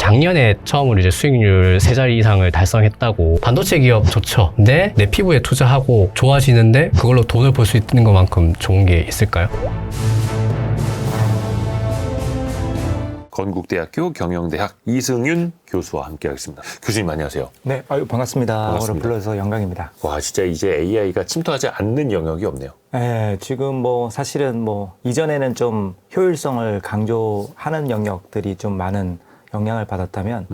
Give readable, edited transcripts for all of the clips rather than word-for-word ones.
작년에 처음으로 이제 수익률 3자리 이상을 달성했다고. 반도체 기업 좋죠. 근데 내 피부에 투자하고 좋아지는데 그걸로 돈을 벌 수 있는 것만큼 좋은 게 있을까요? 건국대학교 경영대학 이승윤 교수와 함께하겠습니다. 교수님 안녕하세요. 네, 반갑습니다. 반갑습니다. 오늘 불러서 영광입니다. 와, 진짜 이제 AI가 침투하지 않는 영역이 없네요. 네, 지금 뭐 사실은 뭐 이전에는 좀 효율성을 강조하는 영역들이 좀 많은 영향을 받았다면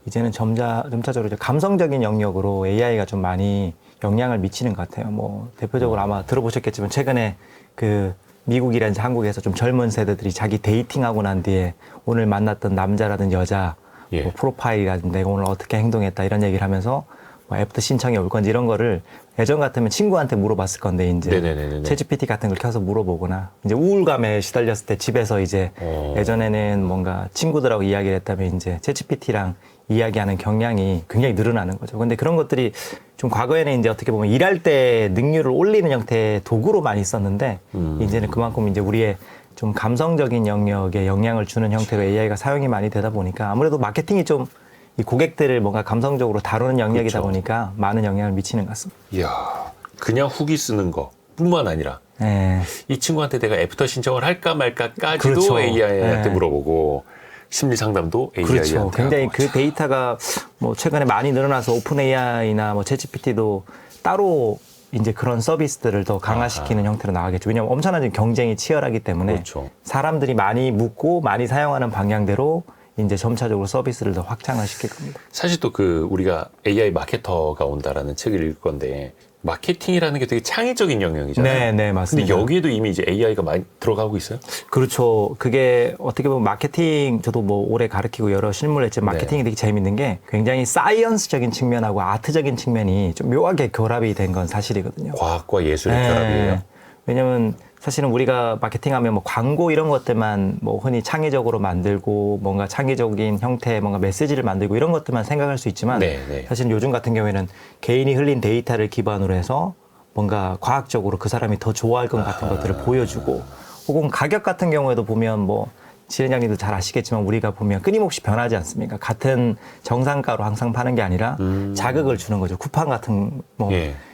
이제는 점차적으로 이제 감성적인 영역으로 AI가 좀 많이 영향을 미치는 것 같아요. 뭐 대표적으로 아마 들어보셨겠지만 최근에 그 미국이라든지 한국에서 좀 젊은 세대들이 자기 데이팅하고 난 뒤에 오늘 만났던 남자라든지 여자 예. 뭐 프로파일이라든지 내가 오늘 어떻게 행동했다 이런 얘기를 하면서 뭐 애프터 신청이 올 건지 이런 거를 예전 같으면 친구한테 물어봤을 건데 이제 네네네네. 챗GPT 같은 걸 켜서 물어보거나 이제 우울감에 시달렸을 때 집에서 이제 예전에는 뭔가 친구들하고 이야기를 했다면 이제 챗GPT랑 이야기하는 경향이 굉장히 늘어나는 거죠. 근데 그런 것들이 좀 과거에는 이제 어떻게 보면 일할 때 능률을 올리는 형태의 도구로 많이 썼는데 이제는 그만큼 이제 우리의 좀 감성적인 영역에 영향을 주는 형태로 AI가 사용이 많이 되다 보니까 아무래도 마케팅이 좀 이 고객들을 뭔가 감성적으로 다루는 영역이다 그렇죠. 보니까 많은 영향을 미치는 것 같습니다. 이야, 그냥 후기 쓰는 거 뿐만 아니라 네. 이 친구한테 내가 애프터 신청을 할까 말까까지도 그렇죠. AI한테 네. 물어보고 심리 상담도 AI한테 그렇죠. 굉장히 하고. 그 데이터가 뭐 최근에 많이 늘어나서 오픈 AI나 뭐 챗GPT도 따로 이제 그런 서비스들을 더 강화시키는 형태로 나가겠죠. 왜냐하면 엄청난 경쟁이 치열하기 때문에 그렇죠. 사람들이 많이 묻고 많이 사용하는 방향대로 이제 점차적으로 서비스를 더 확장을 시킬 겁니다. 사실 또 그 우리가 AI 마케터가 온다라는 책을 읽을 건데 마케팅이라는 게 되게 창의적인 영역이잖아요. 네, 네, 맞습니다. 근데 여기에도 이미 이제 AI가 많이 들어가고 있어요? 그렇죠. 그게 어떻게 보면 마케팅, 저도 뭐 오래 가르치고 여러 실무를 했지만 마케팅이 되게 재밌는 게 굉장히 사이언스적인 측면하고 아트적인 측면이 좀 묘하게 결합이 된 건 사실이거든요. 과학과 예술의 결합이에요. 왜냐면 사실은 우리가 마케팅하면 뭐 광고 이런 것들만 뭐 흔히 창의적으로 만들고 뭔가 창의적인 형태의 뭔가 메시지를 만들고 이런 것들만 생각할 수 있지만 사실 요즘 같은 경우에는 개인이 흘린 데이터를 기반으로 해서 뭔가 과학적으로 그 사람이 더 좋아할 것 같은 것들을 보여주고 혹은 가격 같은 경우에도 보면 뭐 지회장님도 잘 아시겠지만 우리가 보면 끊임없이 변하지 않습니까? 같은 정상가로 항상 파는 게 아니라 자극을 주는 거죠. 쿠팡 같은 뭐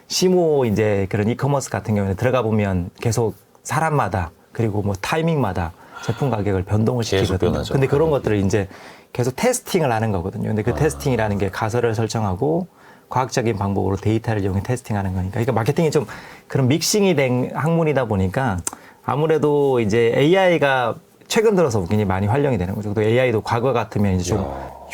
시모 이제 그런 이커머스 같은 경우는 들어가 보면 계속 사람마다 그리고 뭐 타이밍마다 제품 가격을 변동을 시키거든요. 근데 그런 것들을 이제 계속 테스팅을 하는 거거든요. 근데 그 테스팅이라는 게 가설을 설정하고 과학적인 방법으로 데이터를 이용해 테스팅하는 거니까. 그러니까 마케팅이 좀 그런 믹싱이 된 학문이다 보니까 아무래도 이제 AI가 최근 들어서 굉장히 많이 활용이 되는 거죠. 또 AI도 과거 같으면 이제 좀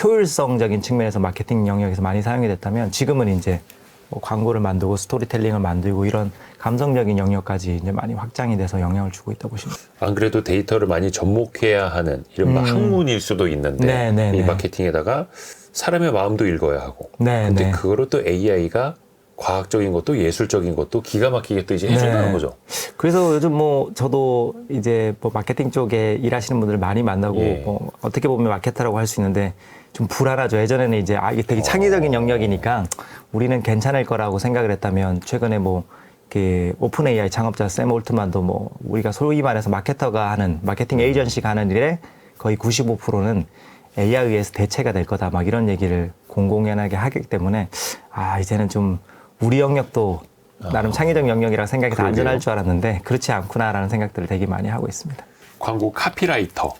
효율성적인 측면에서 마케팅 영역에서 많이 사용이 됐다면 지금은 이제 뭐 광고를 만들고 스토리텔링을 만들고 이런 감성적인 영역까지 이제 많이 확장이 돼서 영향을 주고 있다고 보시면 됩니다. 안 그래도 데이터를 많이 접목해야 하는 이른바 학문일 수도 있는데 이 마케팅에다가 사람의 마음도 읽어야 하고 근데 그거를 또 AI가 과학적인 것도 예술적인 것도 기가 막히게 또 이제 해준다는 거죠. 그래서 요즘 뭐 저도 이제 뭐 마케팅 쪽에 일하시는 분들 많이 만나고 뭐 어떻게 보면 마케터라고 할 수 있는데 좀 불안하죠. 예전에는 이제 이게 되게 창의적인 영역이니까 우리는 괜찮을 거라고 생각을 했다면 최근에 뭐 그 오픈 AI 창업자 샘 올트만도 뭐 우리가 소위 말해서 마케터가 하는 마케팅 에이전시가 하는 일에 거의 95%는 AI에 의해서 대체가 될 거다 막 이런 얘기를 공공연하게 하기 때문에 이제는 좀 우리 영역도 나름 창의적 영역이라 생각해서 안전할 줄 알았는데 그렇지 않구나라는 생각들을 되게 많이 하고 있습니다. 광고 카피라이터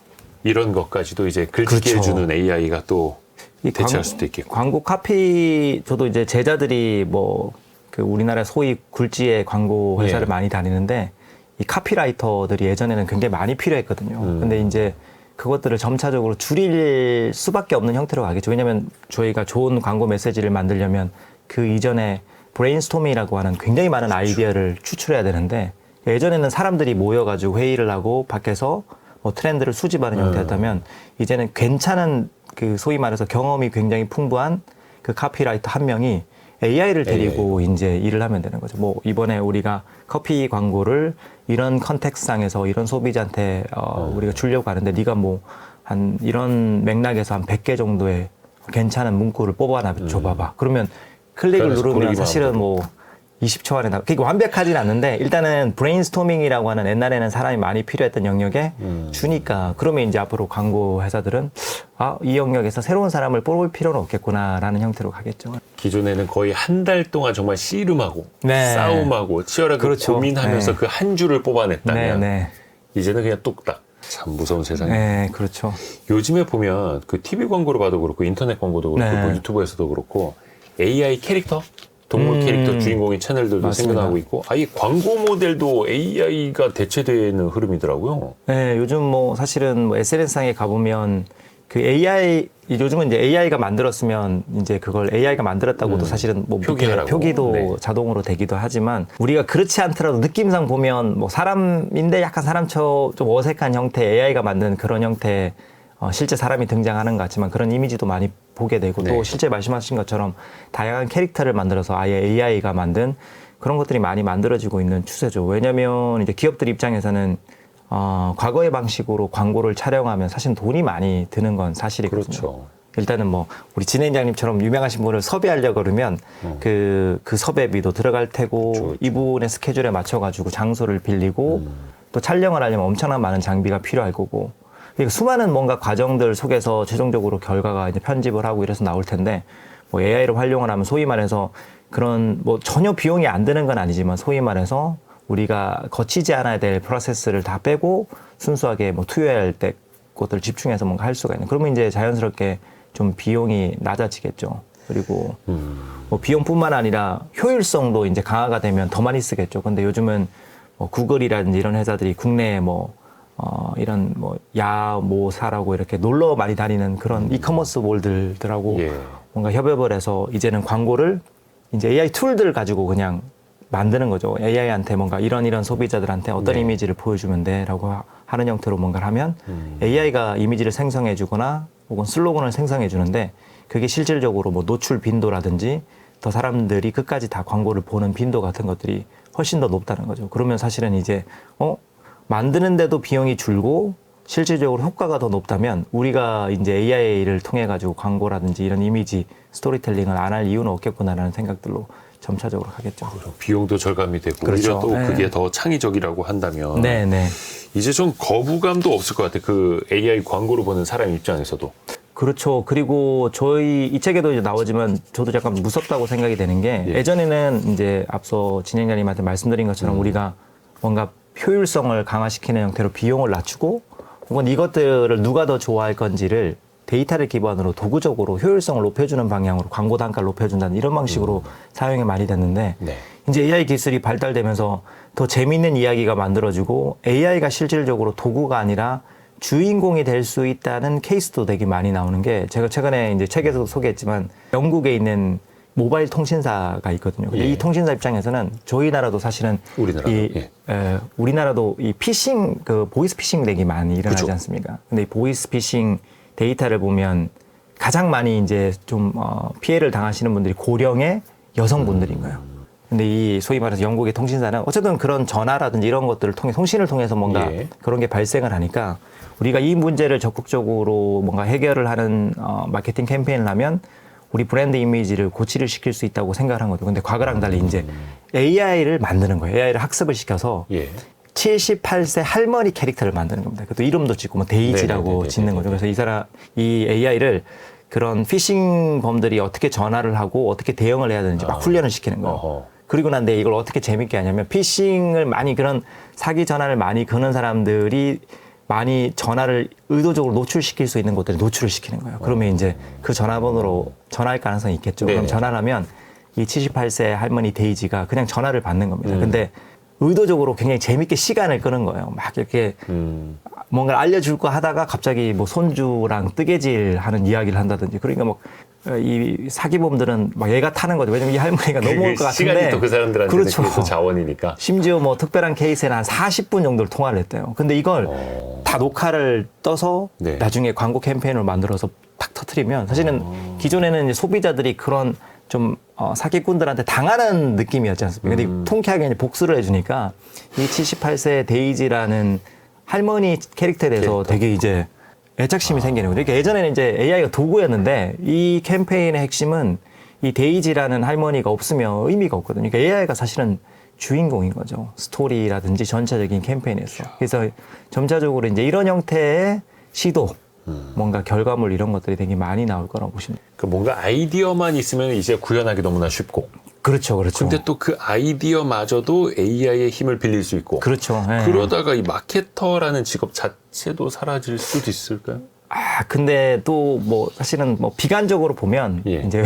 이런 것까지도 이제 글짓기 해주는 AI가 또 대체할 수도 있겠고. 광고 카피 저도 이제 제자들이 뭐 그 우리나라 소위 굴지의 광고 회사를 많이 다니는데 이 카피라이터들이 예전에는 굉장히 많이 필요했거든요. 근데 이제 그것들을 점차적으로 줄일 수밖에 없는 형태로 가겠죠. 왜냐하면 저희가 좋은 광고 메시지를 만들려면 그 이전에 브레인스토밍이라고 하는 굉장히 많은 아이디어를 추출해야 되는데 예전에는 사람들이 모여가지고 회의를 하고 밖에서 뭐 트렌드를 수집하는 형태였다면 이제는 괜찮은 그 소위 말해서 경험이 굉장히 풍부한 그 카피라이터 한 명이 AI를 데리고 이제 일을 하면 되는 거죠. 뭐 이번에 우리가 커피 광고를 이런 컨텍스트상에서 이런 소비자한테 우리가 주려고 하는데 네가 뭐 한 이런 맥락에서 한 100개 정도의 괜찮은 문구를 뽑아놔 줘봐봐. 그러면 클릭을 누르면 사실은 뭐 20초 안에 그게 완벽하진 않는데 일단은 브레인스토밍이라고 하는 옛날에는 사람이 많이 필요했던 영역에 주니까 그러면 이제 앞으로 광고 회사들은 이 영역에서 새로운 사람을 뽑을 필요는 없겠구나라는 형태로 가겠죠. 기존에는 거의 한 달 동안 정말 씨름하고 네. 싸움하고 치열하게 그렇죠. 고민하면서 네. 그 한 줄을 뽑아냈다면 네. 이제는 그냥 뚝딱. 참 무서운 세상이에요. 네, 그렇죠. 요즘에 보면 그 TV 광고로 봐도 그렇고 인터넷 광고도 그렇고 네. 뭐 유튜브에서도 그렇고 AI 캐릭터? 동물 캐릭터 주인공인 채널들도 맞습니다. 생겨나고 있고 아예 광고 모델도 AI가 대체되는 흐름이더라고요. 네, 요즘 뭐 사실은 뭐 SNS상에 가보면 그 AI 요즘은 이제 AI가 만들었으면 이제 그걸 AI가 만들었다고도 사실은 뭐 표기도 네. 자동으로 되기도 하지만 우리가 그렇지 않더라도 느낌상 보면 뭐 사람인데 약간 사람처럼 좀 어색한 형태 AI가 만든 그런 형태 실제 사람이 등장하는 것 같지만 그런 이미지도 많이 보게 되고 네. 또 실제 말씀하신 것처럼 다양한 캐릭터를 만들어서 아예 AI가 만든 그런 것들이 많이 만들어지고 있는 추세죠. 왜냐하면 이제 기업들 입장에서는 과거의 방식으로 광고를 촬영하면 사실 돈이 많이 드는 건 사실이거든요. 그렇죠. 일단은 뭐 우리 진행자님처럼 유명하신 분을 섭외하려고 그러면 그 섭외비도 들어갈 테고 그렇죠. 이분의 스케줄에 맞춰가지고 장소를 빌리고 또 촬영을 하려면 엄청난 많은 장비가 필요할 거고 그러니까 수많은 뭔가 과정들 속에서 최종적으로 결과가 이제 편집을 하고 이래서 나올 텐데 뭐 AI를 활용을 하면 소위 말해서 그런 뭐 전혀 비용이 안 드는 건 아니지만 소위 말해서 우리가 거치지 않아야 될 프로세스를 다 빼고 순수하게 뭐 투여할 때 것들 집중해서 뭔가 할 수가 있는. 그러면 이제 자연스럽게 좀 비용이 낮아지겠죠. 그리고 뭐 비용뿐만 아니라 효율성도 이제 강화가 되면 더 많이 쓰겠죠. 근데 요즘은 뭐 구글이라든지 이런 회사들이 국내에 뭐 이런 뭐 야모사라고 이렇게 놀러 많이 다니는 그런 이커머스 몰들하고 예. 뭔가 협업을 해서 이제는 광고를 이제 AI 툴들 가지고 그냥 만드는 거죠. AI한테 뭔가 이런 소비자들한테 어떤 네. 이미지를 보여주면 돼라고 하는 형태로 뭔가를 하면 AI가 이미지를 생성해 주거나 혹은 슬로건을 생성해 주는데 그게 실질적으로 뭐 노출 빈도라든지 더 사람들이 끝까지 다 광고를 보는 빈도 같은 것들이 훨씬 더 높다는 거죠. 그러면 사실은 이제 만드는데도 비용이 줄고 실질적으로 효과가 더 높다면 우리가 이제 AI를 통해 가지고 광고라든지 이런 이미지 스토리텔링을 안 할 이유는 없겠구나라는 생각들로 점차적으로 가겠죠. 비용도 절감이 되고 그렇죠. 오히려 또 네. 그게 더 창의적이라고 한다면 네네. 이제 좀 거부감도 없을 것 같아요. 그 AI 광고를 보는 사람 입장에서도. 그렇죠. 그리고 저희 이 책에도 이제 나오지만 저도 약간 무섭다고 생각이 되는 게 예. 예전에는 이제 앞서 진행자님한테 말씀드린 것처럼 우리가 뭔가 효율성을 강화시키는 형태로 비용을 낮추고 혹은 이것들을 누가 더 좋아할 건지를 데이터를 기반으로 도구적으로 효율성을 높여주는 방향으로 광고 단가를 높여준다는 이런 방식으로 사용이 많이 됐는데 네. 이제 AI 기술이 발달되면서 더 재미있는 이야기가 만들어지고 AI가 실질적으로 도구가 아니라 주인공이 될 수 있다는 케이스도 되게 많이 나오는 게 제가 최근에 이제 책에서도 소개했지만 영국에 있는 모바일 통신사가 있거든요. 근데 예. 이 통신사 입장에서는 저희 나라도 사실은 우리나라도 이 피싱 그 보이스 피싱 되게 많이 일어나지 그쵸. 않습니까? 근데 이 보이스 피싱 데이터를 보면 가장 많이 이제 좀 피해를 당하시는 분들이 고령의 여성분들인 거예요. 근데 이 소위 말해서 영국의 통신사는 어쨌든 그런 전화라든지 이런 것들을 통해 통신을 통해서 뭔가 예. 그런 게 발생을 하니까 우리가 이 문제를 적극적으로 뭔가 해결을 하는 마케팅 캠페인을 하면 우리 브랜드 이미지를 고치를 시킬 수 있다고 생각을 한 거죠. 근데 과거랑 달리 이제 AI를 만드는 거예요. AI를 학습을 시켜서 예. 78세 할머니 캐릭터를 만드는 겁니다. 그것도 이름도 짓고 뭐 데이지라고 네네네네네. 짓는 거죠. 그래서 이 AI를 그런 피싱 범들이 어떻게 전화를 하고 어떻게 대응을 해야 되는지 막 훈련을 시키는 거예요. 어허. 그리고 난데 이걸 어떻게 재밌게 하냐면 피싱을 많이 그런 사기 전화를 많이 거는 사람들이 많이 전화를 의도적으로 노출시킬 수 있는 곳들을 노출을 시키는 거예요. 그러면 이제 그 전화번호로 전화할 가능성이 있겠죠. 네네. 그럼 전화를 하면 이 78세 할머니 데이지가 그냥 전화를 받는 겁니다. 근데 의도적으로 굉장히 재밌게 시간을 끄는 거예요. 막 이렇게 뭔가를 알려줄 거 하다가 갑자기 뭐 손주랑 뜨개질 하는 이야기를 한다든지 그러니까 뭐 이 사기범들은 막 얘가 타는 거죠. 왜냐면 이 할머니가 넘어올 것 같은데. 시간이 또 그 사람들한테는 그렇죠. 그래서 자원이니까. 심지어 뭐 특별한 케이스에는 한 40분 정도를 통화를 했대요. 근데 이걸 다 녹화를 떠서 네. 나중에 광고 캠페인을 만들어서 탁 터트리면 사실은 기존에는 이제 소비자들이 그런 좀 사기꾼들한테 당하는 느낌이었지 않습니까? 근데 통쾌하게 이제 복수를 해주니까 이 78세 데이지라는 할머니 캐릭터에 대해서 되게 이제 애착심이 생기는 거죠. 그러니까 예전에는 이제 AI가 도구였는데 이 캠페인의 핵심은 이 데이지라는 할머니가 없으면 의미가 없거든요. 그러니까 AI가 사실은 주인공인 거죠. 스토리라든지 전체적인 캠페인에서. 그래서 점차적으로 이제 이런 형태의 시도 뭔가 결과물 이런 것들이 되게 많이 나올 거라고 보시면 돼요. 그 뭔가 아이디어만 있으면 이제 구현하기 너무나 쉽고. 그렇죠, 그렇죠. 근데 또 그 아이디어마저도 AI의 힘을 빌릴 수 있고. 그렇죠. 네. 그러다가 이 마케터라는 직업 자체도 사라질 수도 있을까요? 근데 또 뭐 사실은 뭐 비관적으로 보면 예. 이제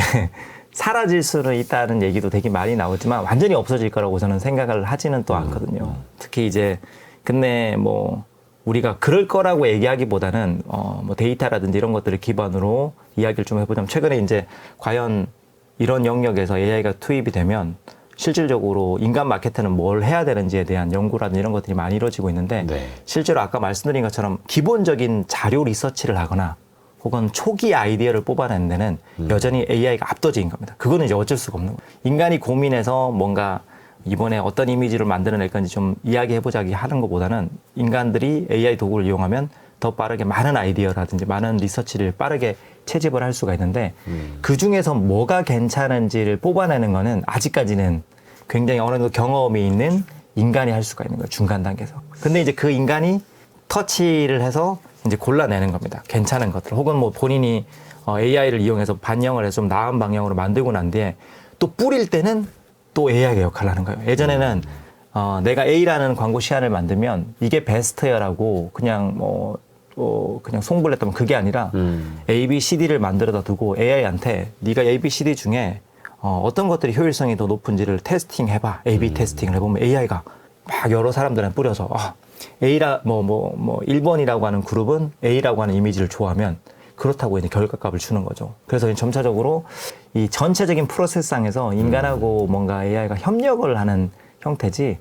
사라질 수는 있다는 얘기도 되게 많이 나오지만 완전히 없어질 거라고 저는 생각을 하지는 또 않거든요. 특히 이제 근데 뭐 우리가 그럴 거라고 얘기하기보다는 뭐 데이터라든지 이런 것들을 기반으로 이야기를 좀 해보자면 최근에 이제 과연 이런 영역에서 AI가 투입이 되면 실질적으로 인간 마케터는 뭘 해야 되는지에 대한 연구라든지 이런 것들이 많이 이루어지고 있는데 네. 실제로 아까 말씀드린 것처럼 기본적인 자료 리서치를 하거나 혹은 초기 아이디어를 뽑아내는 데는 여전히 AI가 압도적인 겁니다. 그거는 이제 어쩔 수가 없는 거예요. 인간이 고민해서 뭔가 이번에 어떤 이미지를 만들어낼 건지 좀 이야기해보자 하는 것보다는 인간들이 AI 도구를 이용하면 더 빠르게 많은 아이디어라든지 많은 리서치를 빠르게 채집을 할 수가 있는데 그 중에서 뭐가 괜찮은지를 뽑아내는 거는 아직까지는 굉장히 어느 정도 경험이 있는 인간이 할 수가 있는 거예요. 중간 단계에서. 근데 이제 그 인간이 터치를 해서 이제 골라내는 겁니다. 괜찮은 것들. 혹은 뭐 본인이 AI를 이용해서 반영을 해서 좀 나은 방향으로 만들고 난 뒤에 또 뿌릴 때는 또 AI가 역할을 하는 거예요. 예전에는 내가 A라는 광고 시안을 만들면 이게 베스트야라고 그냥 그냥 송부를 했다면 그게 아니라 A, B, C, D를 만들어다 두고 AI한테 네가 A, B, C, D 중에 어떤 것들이 효율성이 더 높은지를 테스팅 해봐. A, B 테스팅을 해보면 AI가 막 여러 사람들한테 뿌려서 A라 1번이라고 하는 그룹은 A라고 하는 이미지를 좋아하면 그렇다고 이제 결과값을 주는 거죠. 그래서 점차적으로 이 전체적인 프로세스상에서 인간하고 뭔가 AI가 협력을 하는 형태지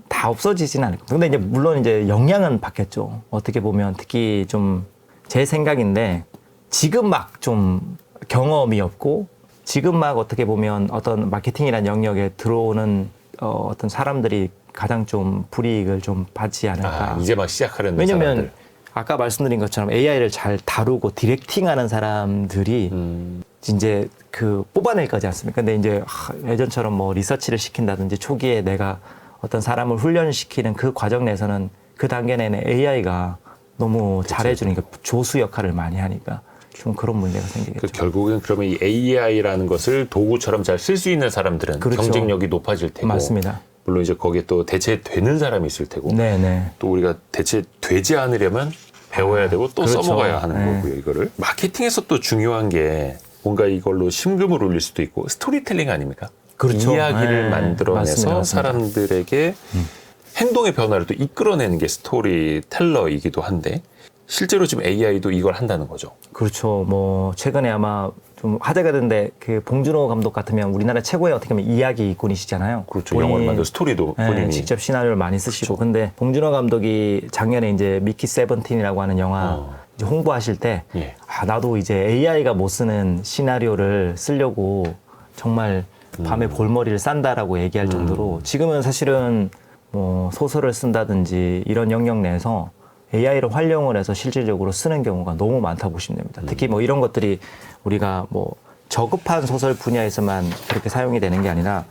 다 없어지진 않을 겁니다. 근데 이제 물론 이제 영향은 받겠죠. 어떻게 보면 특히 좀 제 생각인데 지금 막 좀 경험이 없고 지금 막 어떻게 보면 어떤 마케팅이라는 영역에 들어오는 어떤 사람들이 가장 좀 불이익을 좀 받지 않을까. 이제 막 시작하려는 왜냐면 사람들. 아까 말씀드린 것처럼 AI를 잘 다루고 디렉팅하는 사람들이 이제 그 뽑아낼 거지 않습니까? 근데 이제 예전처럼 뭐 리서치를 시킨다든지 초기에 내가 어떤 사람을 훈련시키는 그 과정 내에서는 그 단계 내내 AI가 너무 잘해주니까 조수 역할을 많이 하니까 좀 그런 문제가 생기겠죠. 결국엔 그러면 이 AI라는 것을 도구처럼 잘 쓸 수 있는 사람들은 그렇죠. 경쟁력이 높아질 테고. 맞습니다. 물론 이제 거기에 또 대체되는 사람이 있을 테고. 네네. 또 우리가 대체되지 않으려면 배워야 되고 또 그렇죠. 써먹어야 하는 네. 거고요. 이거를. 마케팅에서 또 중요한 게 뭔가 이걸로 심금을 울릴 수도 있고 스토리텔링 아닙니까? 그렇죠. 이야기를 네. 만들어내서 맞습니다. 사람들에게 행동의 변화를 또 이끌어내는 게 스토리텔러이기도 한데 실제로 지금 AI도 이걸 한다는 거죠. 그렇죠. 뭐 최근에 아마 좀 화제가 된데 그 봉준호 감독 같으면 우리나라 최고의 어떻게 보면 이야기꾼이시잖아요. 그렇죠. 영화를 만든 스토리도 본인이 직접 시나리오를 많이 쓰시고. 그렇죠. 근데 봉준호 감독이 작년에 이제 미키 세븐틴이라고 하는 영화 이제 홍보하실 때 나도 이제 AI가 못 쓰는 시나리오를 쓰려고 정말 밤에 골머리를 싼다라고 얘기할 정도로 지금은 사실은 뭐 소설을 쓴다든지 이런 영역 내에서 AI를 활용을 해서 실질적으로 쓰는 경우가 너무 많다 보시면 됩니다. 특히 뭐 이런 것들이 우리가 뭐 저급한 소설 분야에서만 그렇게 사용이 되는 게 아니라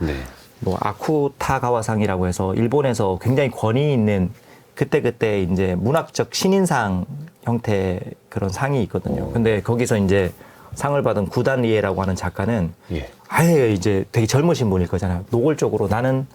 뭐 아쿠타가와상이라고 해서 일본에서 굉장히 권위 있는 그때 이제 문학적 신인상 형태의 그런 상이 있거든요. 근데 거기서 이제 상을 받은 구단리에라고 하는 작가는 아예 이제 되게 젊으신 분일 거잖아요. 노골적으로 나는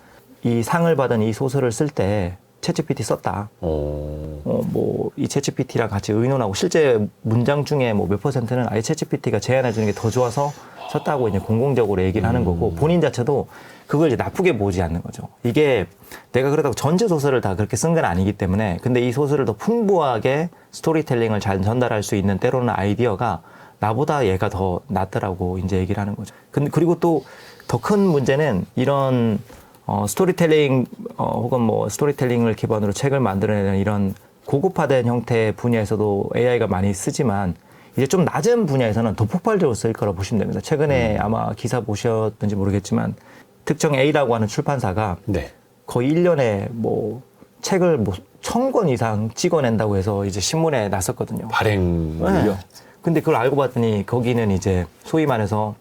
이 상을 받은 이 소설을 쓸 때 챗GPT 썼다. 뭐 이 챗GPT랑 같이 의논하고 실제 문장 중에 뭐 몇 %는 아예 챗GPT가 제안해 주는 게 더 좋아서 썼다고 이제 공공적으로 얘기를 하는 거고 본인 자체도 그걸 이제 나쁘게 보지 않는 거죠. 이게 내가 그렇다고 전체 소설을 다 그렇게 쓴 건 아니기 때문에 근데 이 소설을 더 풍부하게 스토리텔링을 잘 전달할 수 있는 때로는 아이디어가 나보다 얘가 더 낫더라고 이제 얘기를 하는 거죠. 그리고 또 더 큰 문제는 이런 스토리텔링 혹은 뭐 스토리텔링을 기반으로 책을 만들어내는 이런 고급화된 형태의 분야에서도 AI가 많이 쓰지만 이제 좀 낮은 분야에서는 더 폭발적으로 쓸 거라고 보시면 됩니다. 최근에 아마 기사 보셨는지 모르겠지만 특정 A라고 하는 출판사가 거의 1년에 뭐 책을 뭐 1000권 이상 찍어낸다고 해서 이제 신문에 났었거든요. 발행을요? 근데 그걸 알고 봤더니 거기는 이제 소위 말해서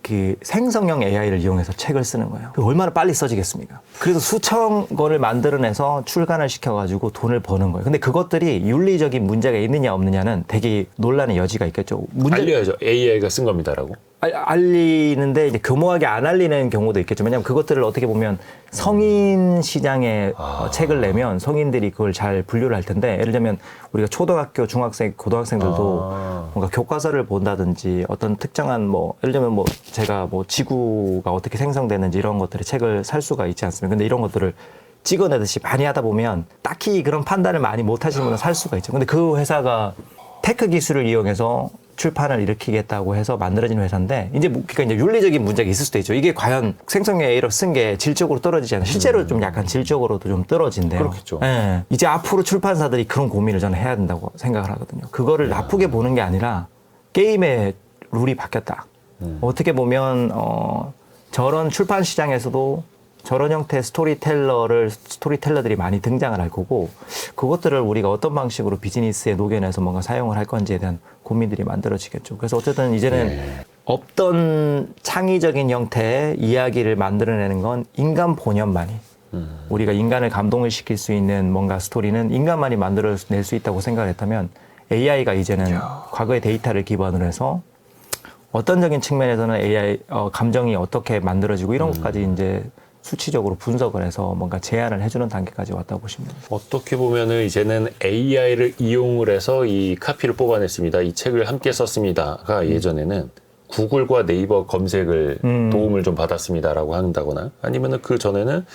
그 생성형 AI를 이용해서 책을 쓰는 거예요. 얼마나 빨리 써지겠습니까? 그래서 수천 권을 만들어내서 출간을 시켜가지고 돈을 버는 거예요. 근데 그것들이 윤리적인 문제가 있느냐 없느냐는 되게 논란의 여지가 있겠죠. 알려야죠. AI가 쓴 겁니다라고. 알리는데 이제 교모하게 안 알리는 경우도 있겠죠. 왜냐하면 그것들을 어떻게 보면 성인 시장에 책을 내면 성인들이 그걸 잘 분류를 할 텐데, 예를 들면 우리가 초등학교, 중학생, 고등학생들도 뭔가 교과서를 본다든지 어떤 특정한 뭐 예를 들면 뭐 제가 뭐 지구가 어떻게 생성되는지 이런 것들의 책을 살 수가 있지 않습니까? 근데 이런 것들을 찍어내듯이 많이 하다 보면 딱히 그런 판단을 많이 못 하시는 분은 살 수가 있죠. 근데 그 회사가 테크 기술을 이용해서 출판을 일으키겠다고 해서 만들어진 회사인데, 이제 그러니까 이제 윤리적인 문제가 있을 수도 있죠. 이게 과연 생성형 AI로 쓴 게 질적으로 떨어지지 않아요. 실제로 좀 약간 질적으로도 좀 떨어진대요. 그렇겠죠. 네. 이제 앞으로 출판사들이 그런 고민을 저는 해야 된다고 생각을 하거든요. 그거를 나쁘게 보는 게 아니라 게임의 룰이 바뀌었다. 어떻게 보면 저런 출판 시장에서도 저런 형태의 스토리텔러들이 많이 등장을 할 거고, 그것들을 우리가 어떤 방식으로 비즈니스에 녹여내서 뭔가 사용을 할 건지에 대한 고민들이 만들어지겠죠. 그래서 어쨌든 이제는 없던 창의적인 형태의 이야기를 만들어내는 건 인간 본연만이, 우리가 인간을 감동을 시킬 수 있는 뭔가 스토리는 인간만이 만들어낼 수 있다고 생각을 했다면, AI가 이제는 과거의 데이터를 기반으로 해서 어떤적인 측면에서는 AI 감정이 어떻게 만들어지고 이런 것까지 이제 수치적으로 분석을 해서 뭔가 제안을 해주는 단계까지 왔다고 보시면 됩니다. 어떻게 보면은 이제는 AI를 이용을 해서 이 카피를 뽑아냈습니다. 이 책을 함께 썼습니다가 예전에는 구글과 네이버 검색을 도움을 좀 받았습니다라고 한다거나, 아니면은 그 전에는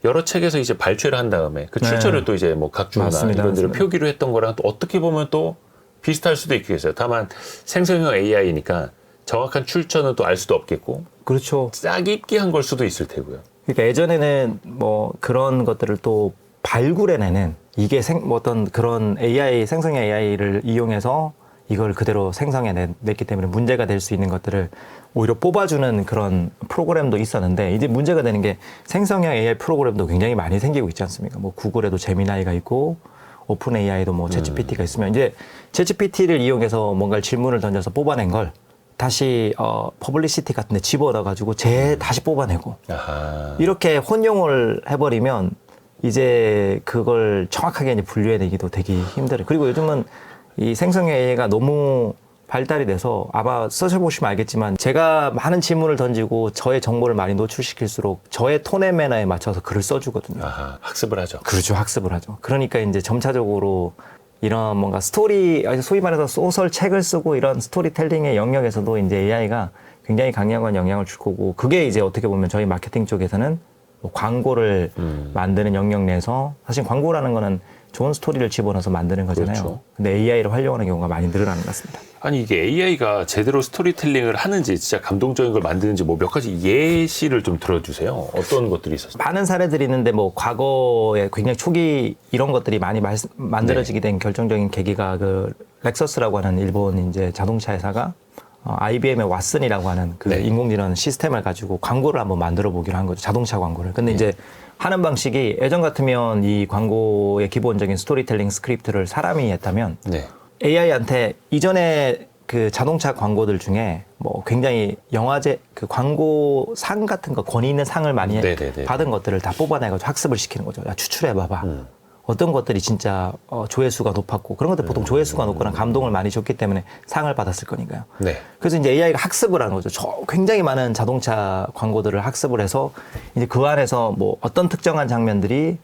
여러 책에서 이제 발췌를 한 다음에 그 출처를 또 이제 뭐 각주나 이런 데를 표기로 했던 거랑 또 어떻게 보면 또 비슷할 수도 있겠어요. 다만 생성형 AI니까 정확한 출처는 또 알 수도 없겠고, 그렇죠. 짜깁기 한 걸 수도 있을 테고요. 그러니까 예전에는 뭐 그런 것들을 또 발굴해내는, 이게 어떤 그런 AI, 생성형 AI를 이용해서 이걸 그대로 생성해냈기 때문에 문제가 될 수 있는 것들을 오히려 뽑아주는 그런 프로그램도 있었는데, 이제 문제가 되는 게 생성형 AI 프로그램도 굉장히 많이 생기고 있지 않습니까? 뭐 구글에도 제미나이가 있고 오픈 AI도 뭐 챗GPT가 있으면, 이제 챗GPT를 이용해서 뭔가 질문을 던져서 뽑아낸 걸 다시 퍼블리시티 같은 데 집어넣어가지고 다시 뽑아내고, 이렇게 혼용을 해버리면 이제 그걸 정확하게 이제 분류해내기도 되게 힘들어요. 그리고 요즘은 이 생성형 AI가 너무 발달이 돼서 아마 써보시면 알겠지만, 제가 많은 질문을 던지고 저의 정보를 많이 노출시킬수록 저의 톤의 매너에 맞춰서 글을 써주거든요. 학습을 하죠. 그렇죠. 학습을 하죠. 그러니까 이제 점차적으로 이런 뭔가 스토리, 소위 말해서 소설 책을 쓰고 이런 스토리텔링의 영역에서도 이제 AI가 굉장히 강력한 영향을 줄 거고, 그게 이제 어떻게 보면 저희 마케팅 쪽에서는 뭐 광고를 만드는 영역 내에서, 사실 광고라는 거는 좋은 스토리를 집어넣어서 만드는 거잖아요. 그렇죠. 근데 AI를 활용하는 경우가 많이 늘어나는 것 같습니다. 아니 이게 AI가 제대로 스토리텔링을 하는지, 진짜 감동적인 걸 만드는지 뭐 몇 가지 예시를 좀 들어주세요. 어떤 것들이 있었어요? 많은 사례들이 있는데, 뭐 과거에 굉장히 초기 이런 것들이 많이 만들어지게 된 결정적인 계기가 그 렉서스라고 하는 일본 이제 자동차 회사가 IBM의 왓슨이라고 하는 그 인공지능 시스템을 가지고 광고를 한번 만들어 보기로 한 거죠. 자동차 광고를. 근데 이제 하는 방식이, 예전 같으면 이 광고의 기본적인 스토리텔링 스크립트를 사람이 했다면, AI한테 이전에 그 자동차 광고들 중에 뭐 굉장히 영화제 그 광고 상 같은 거, 권위 있는 상을 많이 받은 것들을 다 뽑아내가지고 학습을 시키는 거죠. 야, 추출해봐봐. 어떤 것들이 진짜 조회수가 높았고, 그런 것들 보통 조회수가 높거나 감동을 많이 줬기 때문에 상을 받았을 거니까요. 그래서 이제 AI가 학습을 하는 거죠. 굉장히 많은 자동차 광고들을 학습을 해서 이제 그 안에서 뭐 어떤 특정한 장면들이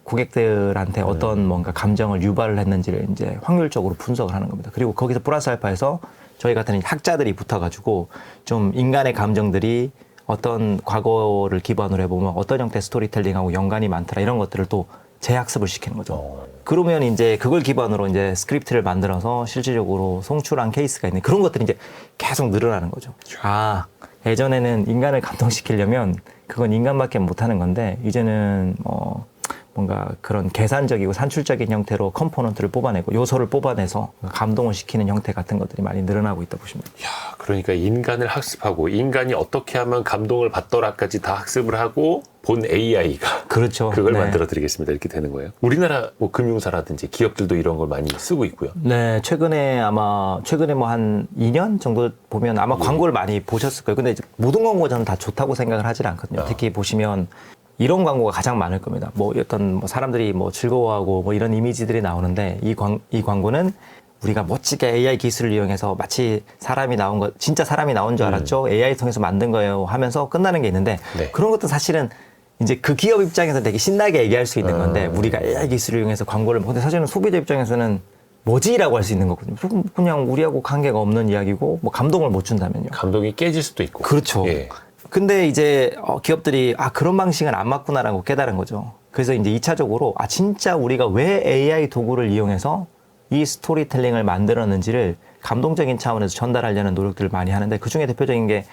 고객들한테 어떤 뭔가 감정을 유발을 했는지를 이제 확률적으로 분석을 하는 겁니다. 그리고 거기서 플러스 알파에서 저희 같은 학자들이 붙어가지고 좀 인간의 감정들이 어떤 과거를 기반으로 해보면 어떤 형태의 스토리텔링하고 연관이 많더라, 이런 것들을 또 재학습을 시키는 거죠. 그러면 이제 그걸 기반으로 이제 스크립트를 만들어서 실질적으로 송출한 케이스가 있는, 그런 것들이 이제 계속 늘어나는 거죠. 예전에는 인간을 감동시키려면 그건 인간밖에 못하는 건데, 이제는 뭔가 그런 계산적이고 산출적인 형태로 컴포넌트를 뽑아내고 요소를 뽑아내서 감동을 시키는 형태 같은 것들이 많이 늘어나고 있다 보시면 돼요. 야, 그러니까 인간을 학습하고 인간이 어떻게 하면 감동을 받더라까지 다 학습을 하고 본 AI가 그렇죠. 그걸 네. 만들어 드리겠습니다. 이렇게 되는 거예요. 우리나라 뭐 금융사라든지 기업들도 이런 걸 많이 쓰고 있고요. 네, 최근에 뭐 한 2년 정도 보면 아마 광고를 많이 보셨을 거예요. 근데 이제 모든 광고가 저는 다 좋다고 생각을 하질 않거든요. 특히 보시면 이런 광고가 가장 많을 겁니다. 뭐 어떤 뭐 사람들이 뭐 즐거워하고 뭐 이런 이미지들이 나오는데 이 광고는 우리가 멋지게 AI 기술을 이용해서 마치 사람이 나온 거 진짜 사람이 나온 줄 알았죠. AI 통해서 만든 거예요 하면서 끝나는 게 있는데 네. 그런 것도 사실은 이제 그 기업 입장에서 되게 신나게 얘기할 수 있는 건데 우리가 AI 기술을 이용해서 광고를 근데 사실은 소비자 입장에서는 뭐지라고 할 수 있는 거거든요. 그냥 우리하고 관계가 없는 이야기고 뭐 감동을 못 준다면요. 감동이 깨질 수도 있고. 그렇죠. 예. 근데 이제 기업들이 그런 방식은 안 맞구나라고 깨달은 거죠. 그래서 이제 2차적으로 진짜 우리가 왜 AI 도구를 이용해서 이 스토리텔링을 만들었는지를 감동적인 차원에서 전달하려는 노력들을 많이 하는데 그중에 대표적인 게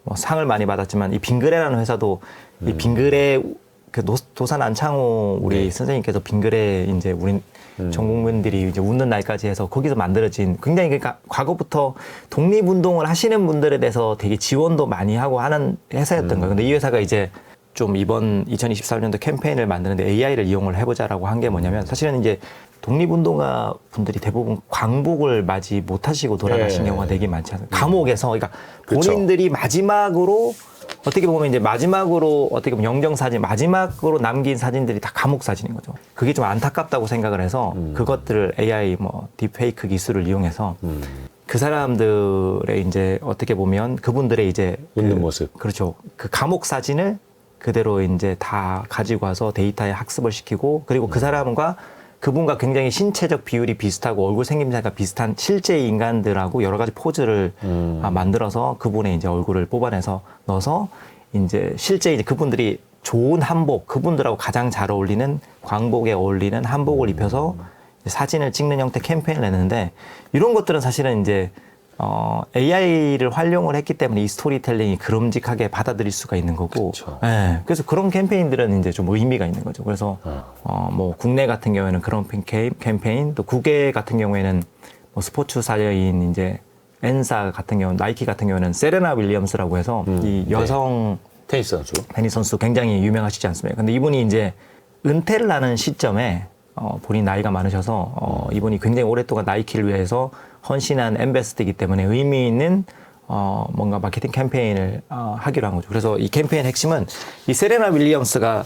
뭐 상을 많이 받았지만 이 빙그레라는 회사도 이 빙그레 그 도산 안창호 우리 네. 선생님께서 빙그레 이제 우리 전 국민들이 이제 웃는 날까지 해서 거기서 만들어진 굉장히 그러니까 과거부터 독립운동을 하시는 분들에 대해서 되게 지원도 많이 하고 하는 회사였던 거예요. 근데 이 회사가 이제 좀 이번 2023년도 캠페인을 만드는데 AI를 이용을 해보자라고 한 게 뭐냐면 사실은 이제 독립운동가 분들이 대부분 광복을 맞이 못하시고 돌아가신 네. 경우가 되게 많지 않아요. 감옥에서 그러니까 그쵸. 본인들이 마지막으로 어떻게 보면 이제 마지막으로 어떻게 보면 영정사진 마지막으로 남긴 사진들이 다 감옥 사진인 거죠. 그게 좀 안타깝다고 생각을 해서 그것들을 AI 뭐 딥페이크 기술을 이용해서 그 사람들의 이제 어떻게 보면 그분들의 이제 웃는 모습. 그렇죠. 그 감옥 사진을 그대로 이제 다 가지고 와서 데이터에 학습을 시키고 그리고 그 사람과 그분과 굉장히 신체적 비율이 비슷하고 얼굴 생김새가 비슷한 실제 인간들하고 여러 가지 포즈를 만들어서 그분의 이제 얼굴을 뽑아내서 넣어서 이제 실제 이제 그분들이 좋은 한복, 그분들하고 가장 잘 어울리는 광복에 어울리는 한복을 입혀서 사진을 찍는 형태 캠페인을 냈는데 이런 것들은 사실은 이제 AI를 활용을 했기 때문에 이 스토리텔링이 그름직하게 받아들일 수가 있는 거고, 예, 그래서 그런 캠페인들은 이제 좀 의미가 있는 거죠. 그래서 뭐 국내 같은 경우에는 그런 캠페인, 또 국외 같은 경우에는 뭐 스포츠사인 이제 엔사 같은 경우, 나이키 같은 경우에는 세레나 윌리엄스라고 해서 이 여성 네. 테니스 선수 굉장히 유명하시지 않습니까? 근데 이분이 이제 은퇴를 하는 시점에 본인 나이가 많으셔서 이분이 굉장히 오랫동안 나이키를 위해서 헌신한 엠베스더이기 때문에 의미 있는 뭔가 마케팅 캠페인을 하기로 한 거죠. 그래서 이 캠페인 핵심은 이 세레나 윌리엄스가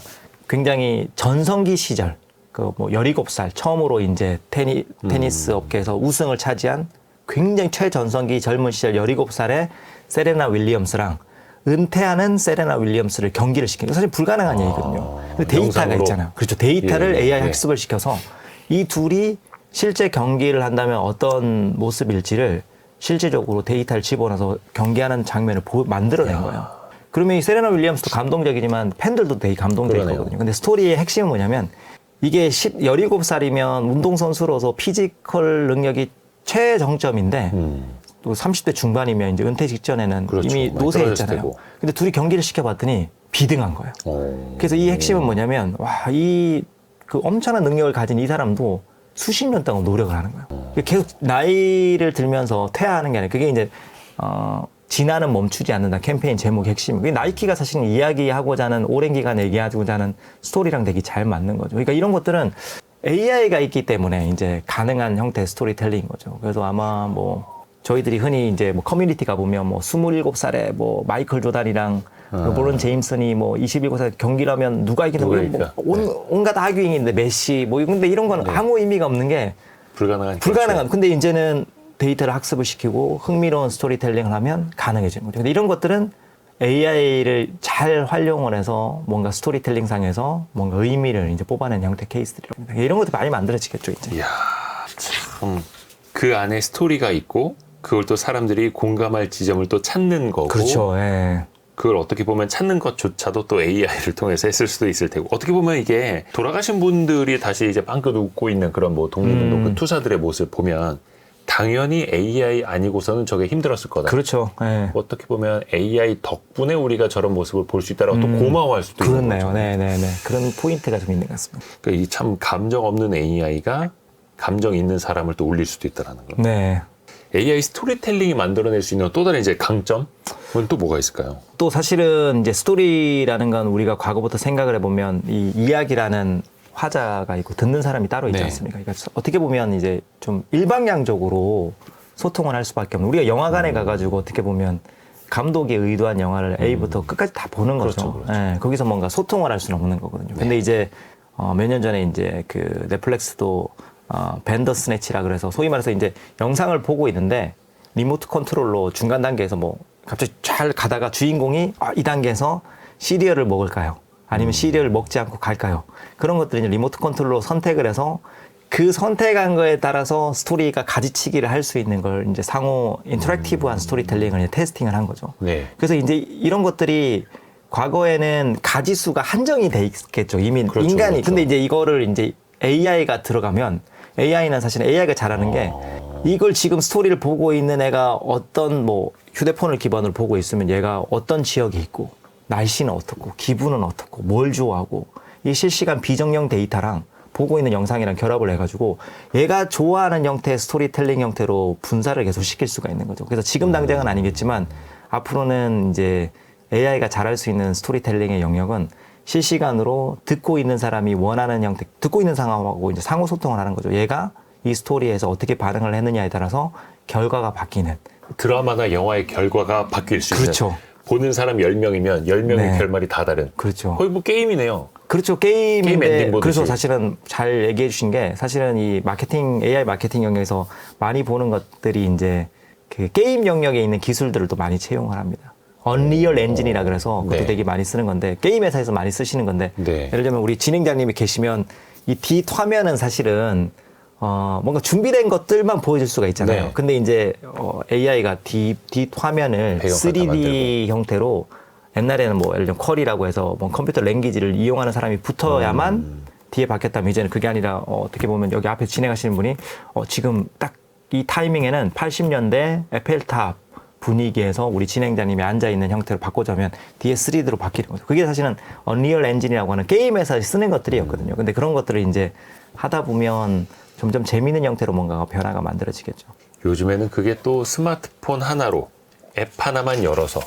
굉장히 전성기 시절 그 뭐 17살 처음으로 이제 테니스 업계에서 우승을 차지한 굉장히 최전성기 젊은 시절 17살의 세레나 윌리엄스랑 은퇴하는 세레나 윌리엄스를 경기를 시키는 게 사실 불가능한 얘기거든요. 근데 데이터가 영상으로. 있잖아요. 그렇죠. 데이터를 예, AI 예. 학습을 시켜서 이 둘이 실제 경기를 한다면 어떤 모습일지를 실질적으로 데이터를 집어넣어서 경기하는 장면을 만들어낸 거예요. 그러면 이 세레나 윌리엄스도 감동적이지만 팬들도 되게 감동될 그러네요. 거거든요. 근데 스토리의 핵심은 뭐냐면 이게 17살이면 운동선수로서 피지컬 능력이 최정점인데 또 30대 중반이면 이제 은퇴 직전에는 그렇죠. 이미 많이 노쇠했잖아요. 떨어졌을 근데 둘이 경기를 시켜봤더니 비등한 거예요. 그래서 이 핵심은 뭐냐면 그 엄청난 능력을 가진 이 사람도 수십 년 동안 노력을 하는 거예요. 계속 나이를 들면서 퇴화하는 게 아니라 그게 이제 진화는 멈추지 않는다 캠페인 제목 핵심. 나이키가 사실 이야기하고자 하는 오랜 기간 얘기하고자 하는 스토리랑 되게 잘 맞는 거죠. 그러니까 이런 것들은 AI가 있기 때문에 이제 가능한 형태의 스토리텔링인 거죠. 그래서 아마 뭐 저희들이 흔히 이제 뭐 커뮤니티 가보면 뭐 27살에 뭐 마이클 조단이랑 르브론 제임슨이 뭐 27살 경기를 하면 누가 이기는 뭐 온갖 하규잉인데 메시 뭐 근데 이런 건 아무 의미가 없는 게 불가능한. 근데 이제는 데이터를 학습을 시키고 흥미로운 스토리텔링을 하면 가능해지는 거죠. 근데 이런 것들은 AI를 잘 활용을 해서 뭔가 스토리텔링 상에서 뭔가 의미를 이제 뽑아낸 형태 케이스들이랍니다. 이런 것도 많이 만들어지겠죠, 이제. 이야, 참. 그 안에 스토리가 있고 그걸 또 사람들이 공감할 지점을 또 찾는 거고. 그렇죠. 예. 그걸 어떻게 보면 찾는 것조차도 또 AI를 통해서 했을 수도 있을 테고 어떻게 보면 이게 돌아가신 분들이 다시 이제 빵긋 웃고 있는 그런 뭐 독립운동 그 투사들의 모습 보면 당연히 AI 아니고서는 저게 힘들었을 거다. 그렇죠. 네. 어떻게 보면 AI 덕분에 우리가 저런 모습을 볼 수 있다라고 또 고마워할 수도 있는 거죠. 그렇네요. 네네네. 그런 포인트가 좀 있는 것 같습니다. 그러니까 이 참 감정 없는 AI가 감정 있는 사람을 또 울릴 수도 있다라는 거. 네. AI 스토리텔링이 만들어낼 수 있는 또 다른 이제 강점은 또 뭐가 있을까요? 또 사실은 이제 스토리라는 건 우리가 과거부터 생각을 해보면 이 이야기라는 화자가 있고 듣는 사람이 따로 있지 네. 않습니까? 그러니까 어떻게 보면 이제 좀 일방향적으로 소통을 할 수밖에 없는. 우리가 영화관에 가가지고 어떻게 보면 감독이 의도한 영화를 A부터 끝까지 다 보는 거죠. 그렇죠. 예, 거기서 뭔가 소통을 할 수는 없는 거거든요. 근데 이제 몇 년 전에 이제 그 넷플릭스도 벤더 스네치라 그래서 소위 말해서 이제 영상을 보고 있는데 리모트 컨트롤로 중간 단계에서 뭐 갑자기 잘 가다가 주인공이 이 단계에서 시리얼을 먹을까요? 아니면 시리얼을 먹지 않고 갈까요? 그런 것들을 이제 리모트 컨트롤로 선택을 해서 그 선택한 거에 따라서 스토리가 가지치기를 할 수 있는 걸 이제 상호 인터랙티브한 스토리텔링을 이제 테스팅을 한 거죠. 네. 그래서 이제 이런 것들이 과거에는 가지수가 한정이 돼 있겠죠. 이미 그렇죠, 인간이. 그렇죠. 근데 이제 이거를 이제 AI가 들어가면 AI는 사실 AI가 잘하는 게 이걸 지금 스토리를 보고 있는 애가 어떤 뭐 휴대폰을 기반으로 보고 있으면 얘가 어떤 지역에 있고 날씨는 어떻고 기분은 어떻고 뭘 좋아하고 이 실시간 비정령 데이터랑 보고 있는 영상이랑 결합을 해가지고 얘가 좋아하는 형태의 스토리텔링 형태로 분사를 계속 시킬 수가 있는 거죠. 그래서 지금 당장은 아니겠지만 앞으로는 이제 AI가 잘할 수 있는 스토리텔링의 영역은 실시간으로 듣고 있는 사람이 원하는 형태, 듣고 있는 상황하고 이제 상호 소통을 하는 거죠. 얘가 이 스토리에서 어떻게 반응을 했느냐에 따라서 결과가 바뀌는. 드라마나 영화의 결과가 바뀔 수 있는. 그렇죠. 보는 사람 10명이면 10명의 네. 결말이 다 다른. 그렇죠. 거의 뭐 게임이네요. 그렇죠. 게임 게임인데 엔딩 보듯이. 그래서 사실은 잘 얘기해 주신 게 사실은 이 마케팅, AI 마케팅 영역에서 많이 보는 것들이 이제 그 게임 영역에 있는 기술들을 또 많이 채용을 합니다. 언리얼 엔진이라 그래서 그것도 네. 되게 많이 쓰는 건데 게임 회사에서 많이 쓰시는 건데 네. 예를 들면 우리 진행자님이 계시면 이 뒷 화면은 사실은 뭔가 준비된 것들만 보여줄 수가 있잖아요. 네. 근데 이제 AI가 뒷 화면을 배경 갖다 3D 형태로 옛날에는 뭐 예를 들면 쿼리라고 해서 뭐 컴퓨터 랭귀지를 이용하는 사람이 붙어야만 뒤에 바뀌었다면 이제는 그게 아니라 어떻게 보면 여기 앞에 진행하시는 분이 지금 딱 이 타이밍에는 80년대 에펠탑 분위기에서 우리 진행자님이 앉아있는 형태로 바꿔자면 뒤에 3D로 바뀌는 거죠. 그게 사실은 언리얼 엔진이라고 하는 게임에서 쓰는 것들이었거든요. 근데 그런 것들을 이제 하다 보면 점점 재미있는 형태로 뭔가가 변화가 만들어지겠죠. 요즘에는 그게 또 스마트폰 하나로 앱 하나만 열어서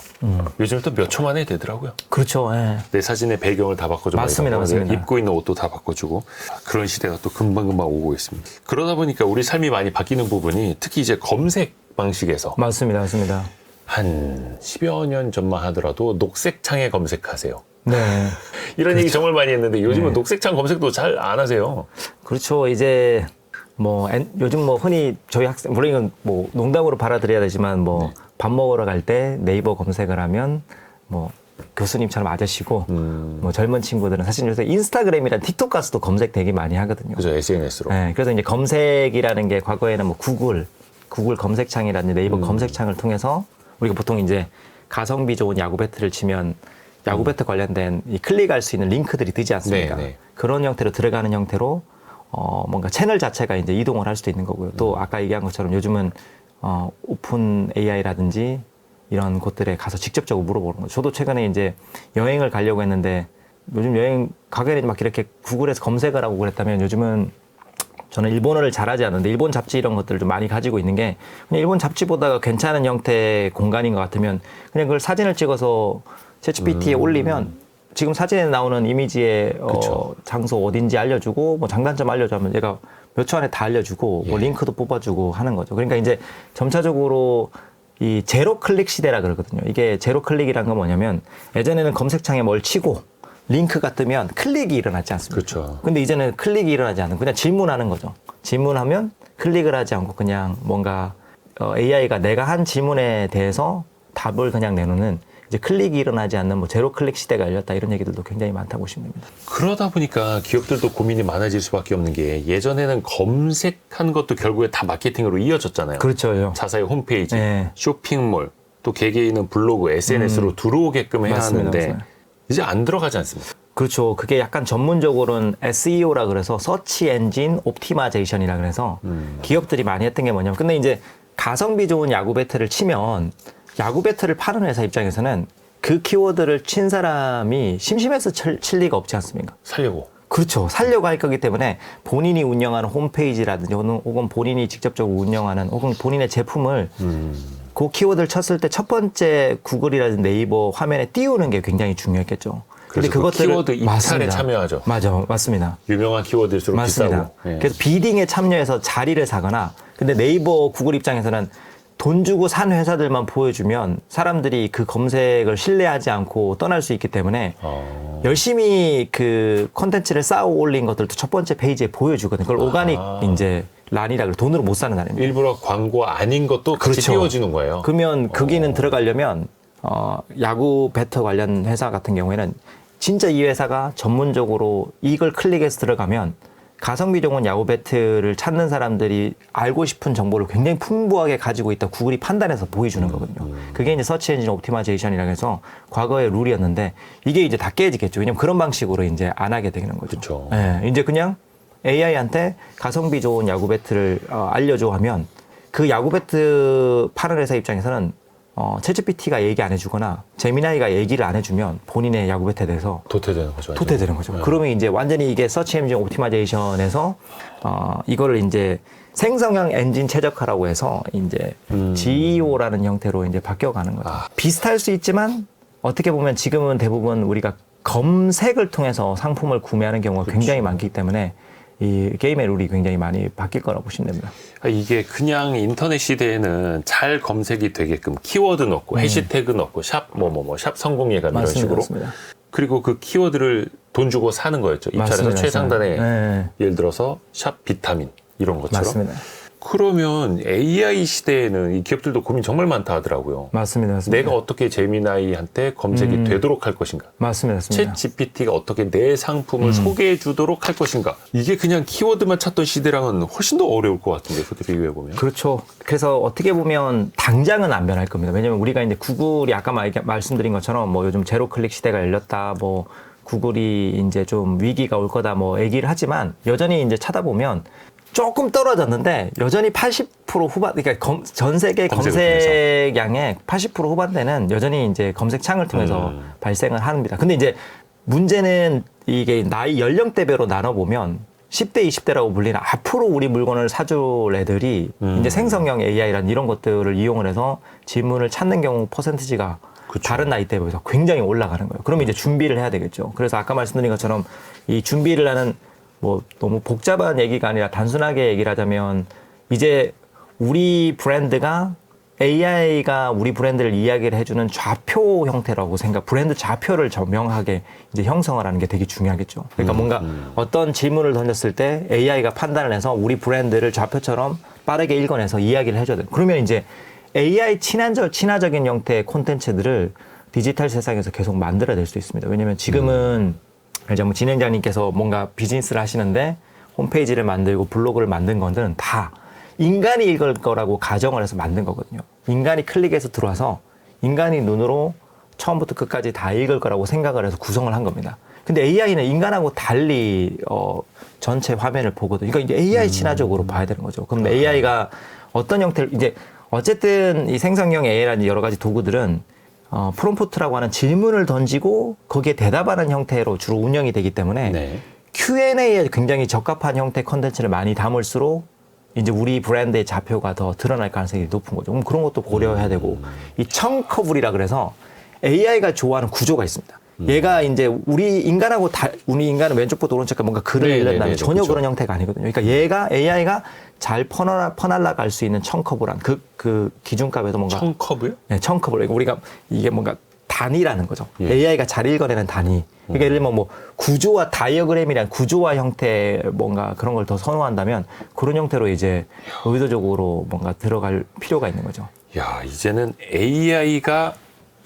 요즘 또 몇 초 만에 되더라고요. 그렇죠. 예. 내 사진의 배경을 다 바꿔주고 맞습니다, 맞습니다. 입고 있는 옷도 다 바꿔주고 그런 시대가 또 금방금방 오고 있습니다. 그러다 보니까 우리 삶이 많이 바뀌는 부분이 특히 이제 검색 방식에서 맞습니다, 맞습니다. 한 10여 년 전만 하더라도 녹색창에 검색하세요. 네. 이런 얘기 정말 많이 했는데 요즘은 네. 녹색창 검색도 잘 안 하세요. 그렇죠. 이제 뭐 요즘 뭐 흔히 저희 학생 물론 이건 뭐 농담으로 받아들여야 되지만 뭐 밥 먹으러 갈 때 네이버 검색을 하면 뭐 교수님처럼 아저씨고 뭐 젊은 친구들은 사실 요새 인스타그램이랑 틱톡 가서도 검색 되게 많이 하거든요. 그죠, SNS로. 네, 그래서 이제 검색이라는 게 과거에는 뭐 구글 검색창이라든지 네이버 검색창을 통해서 우리가 보통 이제 가성비 좋은 야구 배트를 치면 야구 배트 관련된 이 클릭할 수 있는 링크들이 뜨지 않습니까? 네. 그런 형태로 들어가는 형태로 뭔가 채널 자체가 이제 이동을 할 수도 있는 거고요. 또 아까 얘기한 것처럼 요즘은 오픈 AI라든지 이런 곳들에 가서 직접적으로 물어보는 거죠. 저도 최근에 이제 여행을 가려고 했는데 요즘 여행 가게에 막 이렇게 구글에서 검색을 하고 그랬다면 요즘은 저는 일본어를 잘하지 않는데 일본 잡지 이런 것들을 좀 많이 가지고 있는 게 그냥 일본 잡지 보다가 괜찮은 형태의 공간인 것 같으면 그냥 그걸 사진을 찍어서 챗GPT에 올리면 지금 사진에 나오는 이미지의 장소 어딘지 알려주고 뭐 장단점 알려주면 얘가 몇 초 안에 다 알려주고 뭐 링크도 뽑아주고 하는 거죠. 그러니까 이제 점차적으로 이 제로 클릭 시대라 그러거든요. 이게 제로 클릭이란 건 뭐냐면 예전에는 검색창에 뭘 치고 링크가 뜨면 클릭이 일어나지 않습니다. 그렇죠. 근데 이제는 클릭이 일어나지 않는 그냥 질문하는 거죠. 질문하면 클릭을 하지 않고 그냥 뭔가 AI가 내가 한 질문에 대해서 답을 그냥 내놓는 이제 클릭이 일어나지 않는 뭐 제로 클릭 시대가 열렸다 이런 얘기들도 굉장히 많다고 보시면 됩니다. 그러다 보니까 기업들도 고민이 많아질 수밖에 없는 게 예전에는 검색한 것도 결국에 다 마케팅으로 이어졌잖아요. 그렇죠. 자사의 홈페이지, 네. 쇼핑몰, 또 개개인은 블로그, SNS로 들어오게끔 해야 맞습니다, 하는데 맞습니다. 이제 안 들어가지 않습니까? 그렇죠. 그게 약간 전문적으로는 SEO라 그래서 Search Engine Optimization이라 그래서 기업들이 많이 했던 게 뭐냐면, 근데 이제 가성비 좋은 야구 배트를 치면 야구 배트를 파는 회사 입장에서는 그 키워드를 친 사람이 심심해서 칠 리가 없지 않습니까? 살려고. 그렇죠. 살려고 할 거기 때문에 본인이 운영하는 홈페이지라든지 혹은 본인이 직접적으로 운영하는 혹은 본인의 제품을 그 키워드를 쳤을 때 첫 번째 구글이라든지 네이버 화면에 띄우는 게 굉장히 중요했겠죠. 근데 그 키워드 입찰에 참여하죠. 맞습니다. 유명한 키워드일수록 맞습니다. 비싸고. 예. 그래서 비딩에 참여해서 자리를 사거나, 근데 네이버, 구글 입장에서는 돈 주고 산 회사들만 보여주면 사람들이 그 검색을 신뢰하지 않고 떠날 수 있기 때문에 열심히 그 콘텐츠를 쌓아 올린 것들도 첫 번째 페이지에 보여주거든요. 그걸 오가닉 이제 란이라 그래. 돈으로 못 사는 란입니다. 일부러 광고 아닌 것도 같이 그렇죠. 띄워주는 거예요. 그러면 거기는 들어가려면 야구 배터 관련 회사 같은 경우에는 진짜 이 회사가 전문적으로 이걸 클릭해서 들어가면 가성비 좋은 야구 배트를 찾는 사람들이 알고 싶은 정보를 굉장히 풍부하게 가지고 있다 구글이 판단해서 보여주는 거거든요. 그게 이제 서치 엔진 옵티마이제이션이라고 해서 과거의 룰이었는데 이게 이제 다 깨지겠죠. 왜냐면 그런 방식으로 이제 안 하게 되는 거죠. 그렇죠. 예, 이제 그냥 AI한테 가성비 좋은 야구 배트를 알려줘 하면 그 야구 배트 파는 회사 입장에서는 챗GPT가 얘기 안 해주거나 제미나이가 얘기를 안 해주면 본인의 야구 배트에 대해서 도태되는 거죠. 도태되는 거죠. 그러면 이제 완전히 이게 서치 엔진 옵티마이제이션에서 이거를 이제 생성형 엔진 최적화라고 해서 이제 GEO라는 형태로 이제 바뀌어가는 거죠. 비슷할 수 있지만 어떻게 보면 지금은 대부분 우리가 검색을 통해서 상품을 구매하는 경우가 굉장히 많기 때문에 이 게임의 룰이 굉장히 많이 바뀔 거라고 보시면 됩니다. 이게 그냥 인터넷 시대에는 잘 검색이 되게끔 키워드 넣고 해시태그 넣고 샵 샵 성공예감 이런 식으로. 맞습니다. 그리고 그 키워드를 돈 주고 사는 거였죠. 입찰에서 맞습니다. 최상단에 네. 예를 들어서 샵 비타민 이런 것처럼. 맞습니다. 그러면 AI 시대에는 이 기업들도 고민 정말 많다 하더라고요. 맞습니다. 내가 어떻게 제미나이한테 검색이 되도록 할 것인가? 맞습니다. 챗 GPT가 어떻게 내 상품을 소개해 주도록 할 것인가? 이게 그냥 키워드만 찾던 시대랑은 훨씬 더 어려울 것 같은데, 그렇게 비교해 보면. 그렇죠. 그래서 어떻게 보면 당장은 안 변할 겁니다. 왜냐면 우리가 이제 구글이 아까 말씀드린 것처럼 뭐 요즘 제로 클릭 시대가 열렸다, 뭐 구글이 이제 좀 위기가 올 거다, 뭐 얘기를 하지만 여전히 이제 찾아보면 조금 떨어졌는데 여전히 80% 후반, 그러니까 전 세계 검색량의 80% 후반대는 여전히 이제 검색창을 통해서 발생을 합니다. 근데 이제 문제는 이게 나이 연령대별로 나눠보면 10대, 20대라고 불리는 앞으로 우리 물건을 사줄 애들이 이제 생성형 AI라는 이런 것들을 이용을 해서 질문을 찾는 경우 퍼센티지가 그쵸. 다른 나이대에 비해서 굉장히 올라가는 거예요. 그러면 이제 준비를 해야 되겠죠. 그래서 아까 말씀드린 것처럼 이 준비를 하는 뭐 너무 복잡한 얘기가 아니라 단순하게 얘기를 하자면 이제 우리 브랜드가 AI가 우리 브랜드를 이야기를 해주는 좌표 형태라고 브랜드 좌표를 명확하게 이제 형성을 하는 게 되게 중요하겠죠. 그러니까 뭔가 어떤 질문을 던졌을 때 AI가 판단을 해서 우리 브랜드를 좌표처럼 빠르게 읽어내서 이야기를 해줘야 돼요. 그러면 이제 AI 친화적인 형태의 콘텐츠들을 디지털 세상에서 계속 만들어야 될 수 있습니다. 왜냐면 지금은 이제 뭐 진행자님께서 뭔가 비즈니스를 하시는데 홈페이지를 만들고 블로그를 만든 것들은 다 인간이 읽을 거라고 가정을 해서 만든 거거든요. 인간이 클릭해서 들어와서 인간이 눈으로 처음부터 끝까지 다 읽을 거라고 생각을 해서 구성을 한 겁니다. 근데 AI는 인간하고 달리 전체 화면을 보거든요. 그러니까 이제 AI 친화적으로 봐야 되는 거죠. 그럼 AI가 어떤 형태를 이제 어쨌든 이 생성형 AI라는 여러 가지 도구들은 프롬프트라고 하는 질문을 던지고 거기에 대답하는 형태로 주로 운영이 되기 때문에 네. Q&A에 굉장히 적합한 형태 컨텐츠를 많이 담을수록 이제 우리 브랜드의 좌표가 더 드러날 가능성이 높은 거죠. 그럼 그런 것도 고려해야 되고 이 청커블이라 그래서 AI가 좋아하는 구조가 있습니다. 얘가 이제 우리 인간은 왼쪽부터 오른쪽까지 뭔가 글을 읽는다면 전혀 그렇죠. 그런 형태가 아니거든요. 그러니까 AI가 잘 퍼날라갈 수 있는 청커블한 그 기준값에서 뭔가 청커브요? 네, 청커블. 그러니까 우리가 이게 뭔가 단위라는 거죠. AI가 잘 읽어내는 단위. 그러니까 예를 들면 뭐 구조와 다이어그램이란 구조와 형태 뭔가 그런 걸 더 선호한다면 그런 형태로 이제 의도적으로 뭔가 들어갈 필요가 있는 거죠. 야, 이제는 AI가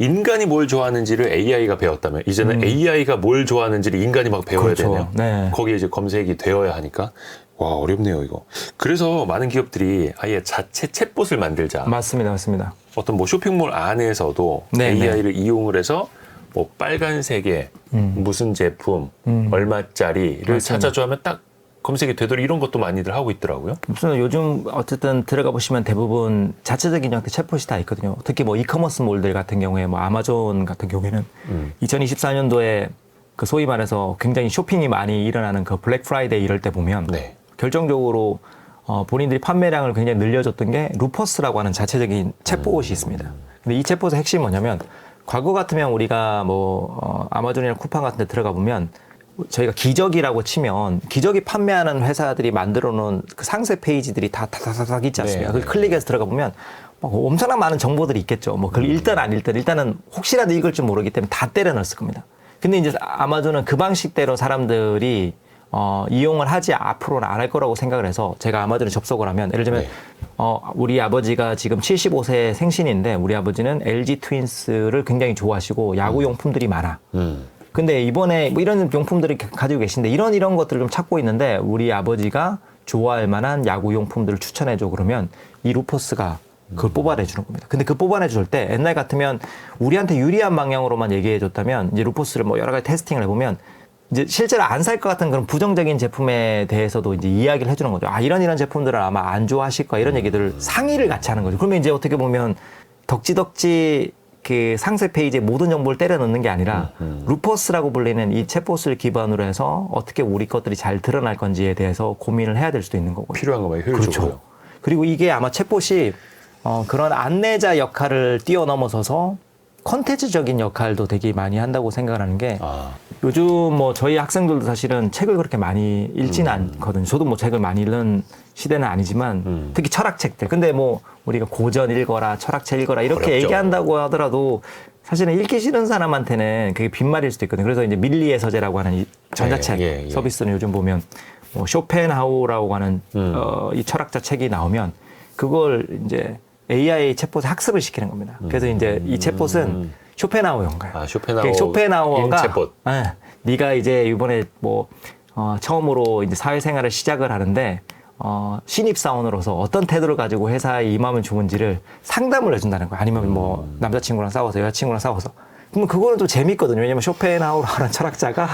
인간이 뭘 좋아하는지를 AI가 배웠다면 이제는 AI가 뭘 좋아하는지를 인간이 막 배워야 그렇죠. 되네요. 네. 거기에 이제 검색이 되어야 하니까 와 어렵네요 이거. 그래서 많은 기업들이 아예 자체 챗봇을 만들자. 맞습니다. 어떤 뭐 쇼핑몰 안에서도 네, AI를 이용을 해서 뭐 빨간색의 무슨 제품 얼마짜리를 맞습니다. 찾아줘 하면 딱 검색이 되도록 이런 것도 많이들 하고 있더라고요. 무슨 요즘 어쨌든 들어가 보시면 대부분 자체적인 형태 챗봇이 다 있거든요. 특히 뭐 이커머스 몰들 같은 경우에 뭐 아마존 같은 경우에는 2024년도에 그 소위 말해서 굉장히 쇼핑이 많이 일어나는 그 블랙 프라이데이 이럴 때 보면 네. 결정적으로 본인들이 판매량을 굉장히 늘려줬던 게 루퍼스라고 하는 자체적인 챗봇이 있습니다. 근데 이 챗봇의 핵심이 뭐냐면 과거 같으면 우리가 뭐 아마존이나 쿠팡 같은 데 들어가 보면 저희가 기저귀라고 치면 기저귀 판매하는 회사들이 만들어 놓은 그 상세 페이지들이 다 있지 않습니까? 네. 그 클릭해서 들어가 보면 막 엄청난 많은 정보들이 있겠죠. 뭐 그걸 읽든 안 읽든 일단은 혹시라도 읽을 줄 모르기 때문에 다 때려 넣었을 겁니다. 근데 이제 아마존은 그 방식대로 사람들이 이용을 하지 앞으로는 안 할 거라고 생각을 해서 제가 아마존에 접속을 하면 예를 들면 우리 아버지가 지금 75세 생신인데 우리 아버지는 LG 트윈스를 굉장히 좋아하시고 야구 용품들이 많아. 근데 이번에 뭐 이런 용품들을 가지고 계신데 이런 것들을 좀 찾고 있는데 우리 아버지가 좋아할 만한 야구 용품들을 추천해줘 그러면 이 루퍼스가 그걸 뽑아내 주는 겁니다. 근데 그 뽑아내 줄 때 옛날 같으면 우리한테 유리한 방향으로만 얘기해 줬다면 이제 루퍼스를 뭐 여러 가지 테스팅을 해보면 이제 실제로 안 살 것 같은 그런 부정적인 제품에 대해서도 이제 이야기를 해주는 거죠. 아, 이런 제품들은 아마 안 좋아하실 거야. 이런 얘기들을 상의를 같이 하는 거죠. 그러면 이제 어떻게 보면 덕지덕지 그 상세 페이지에 모든 정보를 때려 넣는 게 아니라 루퍼스라고 불리는 이 챗봇을 기반으로 해서 어떻게 우리 것들이 잘 드러날 건지에 대해서 고민을 해야 될 수도 있는 거고요. 필요한 것만 효율적으로. 그렇죠. 그리고 이게 아마 챗봇이 그런 안내자 역할을 뛰어넘어서서 콘텐츠적인 역할도 되게 많이 한다고 생각을 하는 게 요즘 뭐 저희 학생들도 사실은 책을 그렇게 많이 읽지는 않거든요. 저도 뭐 책을 많이 읽는 시대는 아니지만 특히 철학책들. 근데 뭐 우리가 고전 읽어라, 철학책 읽어라 이렇게 어렵죠. 얘기한다고 하더라도 사실은 읽기 싫은 사람한테는 그게 빈말일 수도 있거든요. 그래서 이제 밀리의 서재라고 하는 이 전자책 서비스는 요즘 보면 뭐 쇼펜하우라고 하는 이 철학자 책이 나오면 그걸 이제 AI 챗봇에 학습을 시키는 겁니다. 그래서 이제 이 챗봇은 쇼펜하우어인 거예요. 쇼펜하우어가 챗봇. 네가 이제 이번에 뭐 처음으로 이제 사회생활을 시작을 하는데 신입사원으로서 어떤 태도를 가지고 회사에 임하면 좋은지를 상담을 해준다는 거예요. 아니면 뭐 남자친구랑 싸워서 여자친구랑 싸워서. 그러면 그거는 또 재밌거든요. 왜냐면 쇼펜하우어라는 철학자가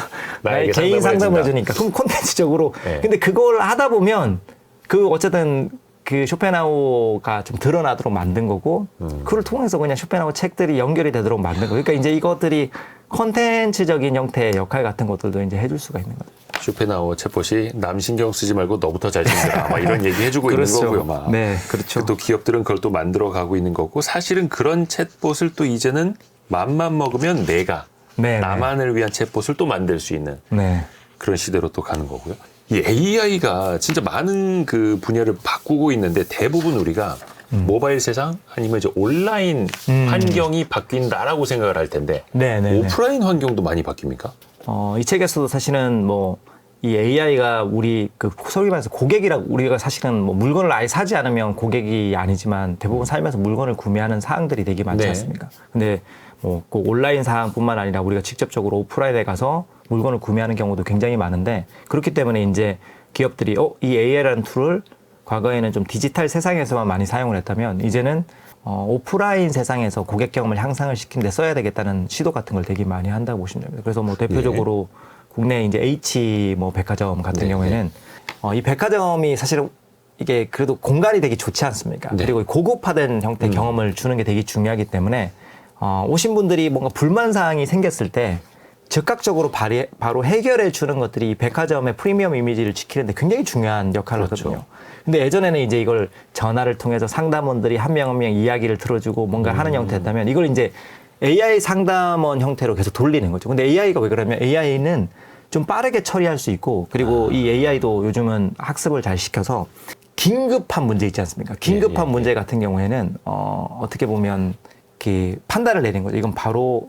나의 개인 상담을 해주니까. 그럼 콘텐츠적으로. 네. 근데 그걸 하다 보면 그 어쨌든 그 쇼펜하우어가 좀 드러나도록 만든 거고 그걸 통해서 그냥 쇼펜하우어 책들이 연결이 되도록 만든 거예요. 그러니까 이제 이것들이 콘텐츠적인 형태의 역할 같은 것들도 이제 해줄 수가 있는 거죠. 쇼펜하우어 챗봇이 남 신경 쓰지 말고 너부터 잘 챙겨라. 막 이런 얘기 해주고 있는 거고요. 막. 네, 그렇죠. 또 기업들은 그걸 또 만들어 가고 있는 거고 사실은 그런 챗봇을 또 이제는 맘만 먹으면 내가 나만을 위한 챗봇을 또 만들 수 있는 그런 시대로 또 가는 거고요. 이 AI가 진짜 많은 그 분야를 바꾸고 있는데 대부분 우리가 모바일 세상 아니면 이제 온라인 환경이 바뀐다라고 생각을 할 텐데 오프라인 환경도 많이 바뀝니까? 이 책에서도 사실은 뭐 이 AI가 우리 그 소위 말해서 고객이라고 우리가 사실은 뭐 물건을 아예 사지 않으면 고객이 아니지만 대부분 살면서 물건을 구매하는 사항들이 되게 많지 않습니까? 근데 뭐 그 온라인 사항뿐만 아니라 우리가 직접적으로 오프라인에 가서 물건을 구매하는 경우도 굉장히 많은데 그렇기 때문에 이제 기업들이 이 AI라는 툴을 과거에는 좀 디지털 세상에서만 많이 사용을 했다면 이제는 오프라인 세상에서 고객 경험을 향상을 시키는 데 써야 되겠다는 시도 같은 걸 되게 많이 한다고 보시면 됩니다. 그래서 뭐 대표적으로 국내 이제 H 뭐 백화점 같은 경우에는 이 백화점이 사실은 이게 그래도 공간이 되게 좋지 않습니까? 그리고 고급화된 형태의 경험을 주는 게 되게 중요하기 때문에 오신 분들이 뭔가 불만 사항이 생겼을 때 즉각적으로 바로 해결해 주는 것들이 이 백화점의 프리미엄 이미지를 지키는데 굉장히 중요한 역할을 하거든요. 근데 예전에는 이제 이걸 전화를 통해서 상담원들이 한 명 한 명 이야기를 들어주고 뭔가 하는 형태였다면 이걸 이제 AI 상담원 형태로 계속 돌리는 거죠. 근데 AI가 왜 그러냐면 AI는 좀 빠르게 처리할 수 있고 그리고 이 AI도 요즘은 학습을 잘 시켜서 긴급한 문제 있지 않습니까? 긴급한 문제 같은 경우에는 어떻게 보면 이렇게 판단을 내린 거죠. 이건 바로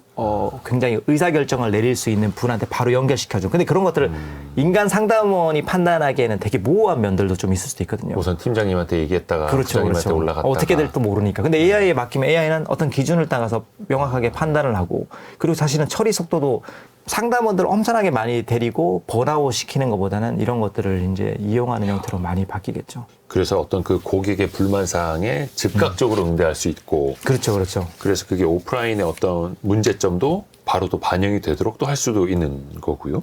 굉장히 의사결정을 내릴 수 있는 분한테 바로 연결시켜줘. 근데 그런 것들을 인간 상담원이 판단하기에는 되게 모호한 면들도 좀 있을 수도 있거든요. 우선 팀장님한테 얘기했다가 부장님한테 올라갔다가 어떻게 될지 모르니까. 근데 AI에 맡기면 AI는 어떤 기준을 따라서 명확하게 판단을 하고 그리고 사실은 처리 속도도 상담원들 엄청나게 많이 데리고 번아웃 시키는 것보다는 이런 것들을 이제 이용하는 형태로 많이 바뀌겠죠. 그래서 어떤 그 고객의 불만 사항에 즉각적으로 응대할 수 있고. 그렇죠. 그래서 그게 오프라인의 어떤 문제점도 바로 또 반영이 되도록 또 할 수도 있는 거고요.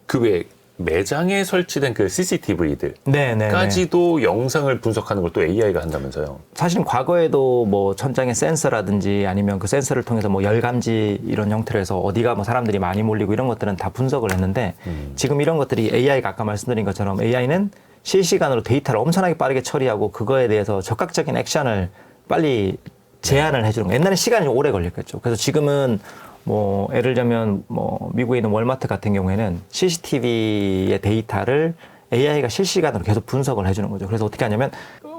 그 외에 매장에 설치된 그 CCTV들까지도 영상을 분석하는 걸 또 AI가 한다면서요. 사실은 과거에도 뭐 천장에 센서라든지 아니면 그 센서를 통해서 뭐 열감지 이런 형태로 해서 어디가 뭐 사람들이 많이 몰리고 이런 것들은 다 분석을 했는데 지금 이런 것들이 AI가 아까 말씀드린 것처럼 AI는 실시간으로 데이터를 엄청나게 빠르게 처리하고 그거에 대해서 적극적인 액션을 빨리 제안을 해주는 거예요. 옛날에 시간이 오래 걸렸겠죠. 그래서 지금은 뭐 예를 들면 뭐 미국에 있는 월마트 같은 경우에는 CCTV의 데이터를 AI가 실시간으로 계속 분석을 해주는 거죠. 그래서 어떻게 하냐면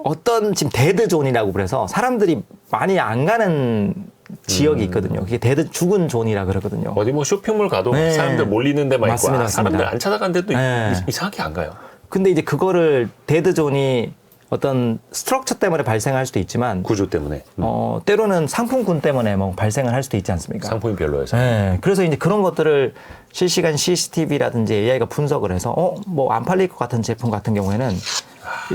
어떤 지금 데드존이라고 그래서 사람들이 많이 안 가는 지역이 있거든요. 그게 죽은 존이라 그러거든요. 어디 뭐 쇼핑몰 가도 사람들 몰리는 데만 있고 맞습니다. 사람들 안 찾아간 데도 이상하게 안 가요. 근데 이제 그거를 데드존이 어떤 스트럭처 때문에 발생할 수도 있지만 구조 때문에 때로는 상품군 때문에 뭐 발생을 할 수도 있지 않습니까? 상품이 별로여서. 네. 그래서 이제 그런 것들을 실시간 CCTV라든지 AI가 분석을 해서 뭐 안 팔릴 것 같은 제품 같은 경우에는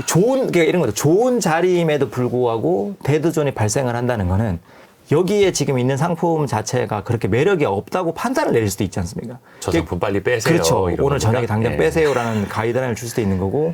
그러니까 이런 거죠. 좋은 자리임에도 불구하고 데드존이 발생을 한다는 거는 여기에 지금 있는 상품 자체가 그렇게 매력이 없다고 판단을 내릴 수도 있지 않습니까? 저 상품 빨리 빼세요. 그렇죠. 오늘 저녁에 당장 빼세요라는 가이드라인을 줄 수도 있는 거고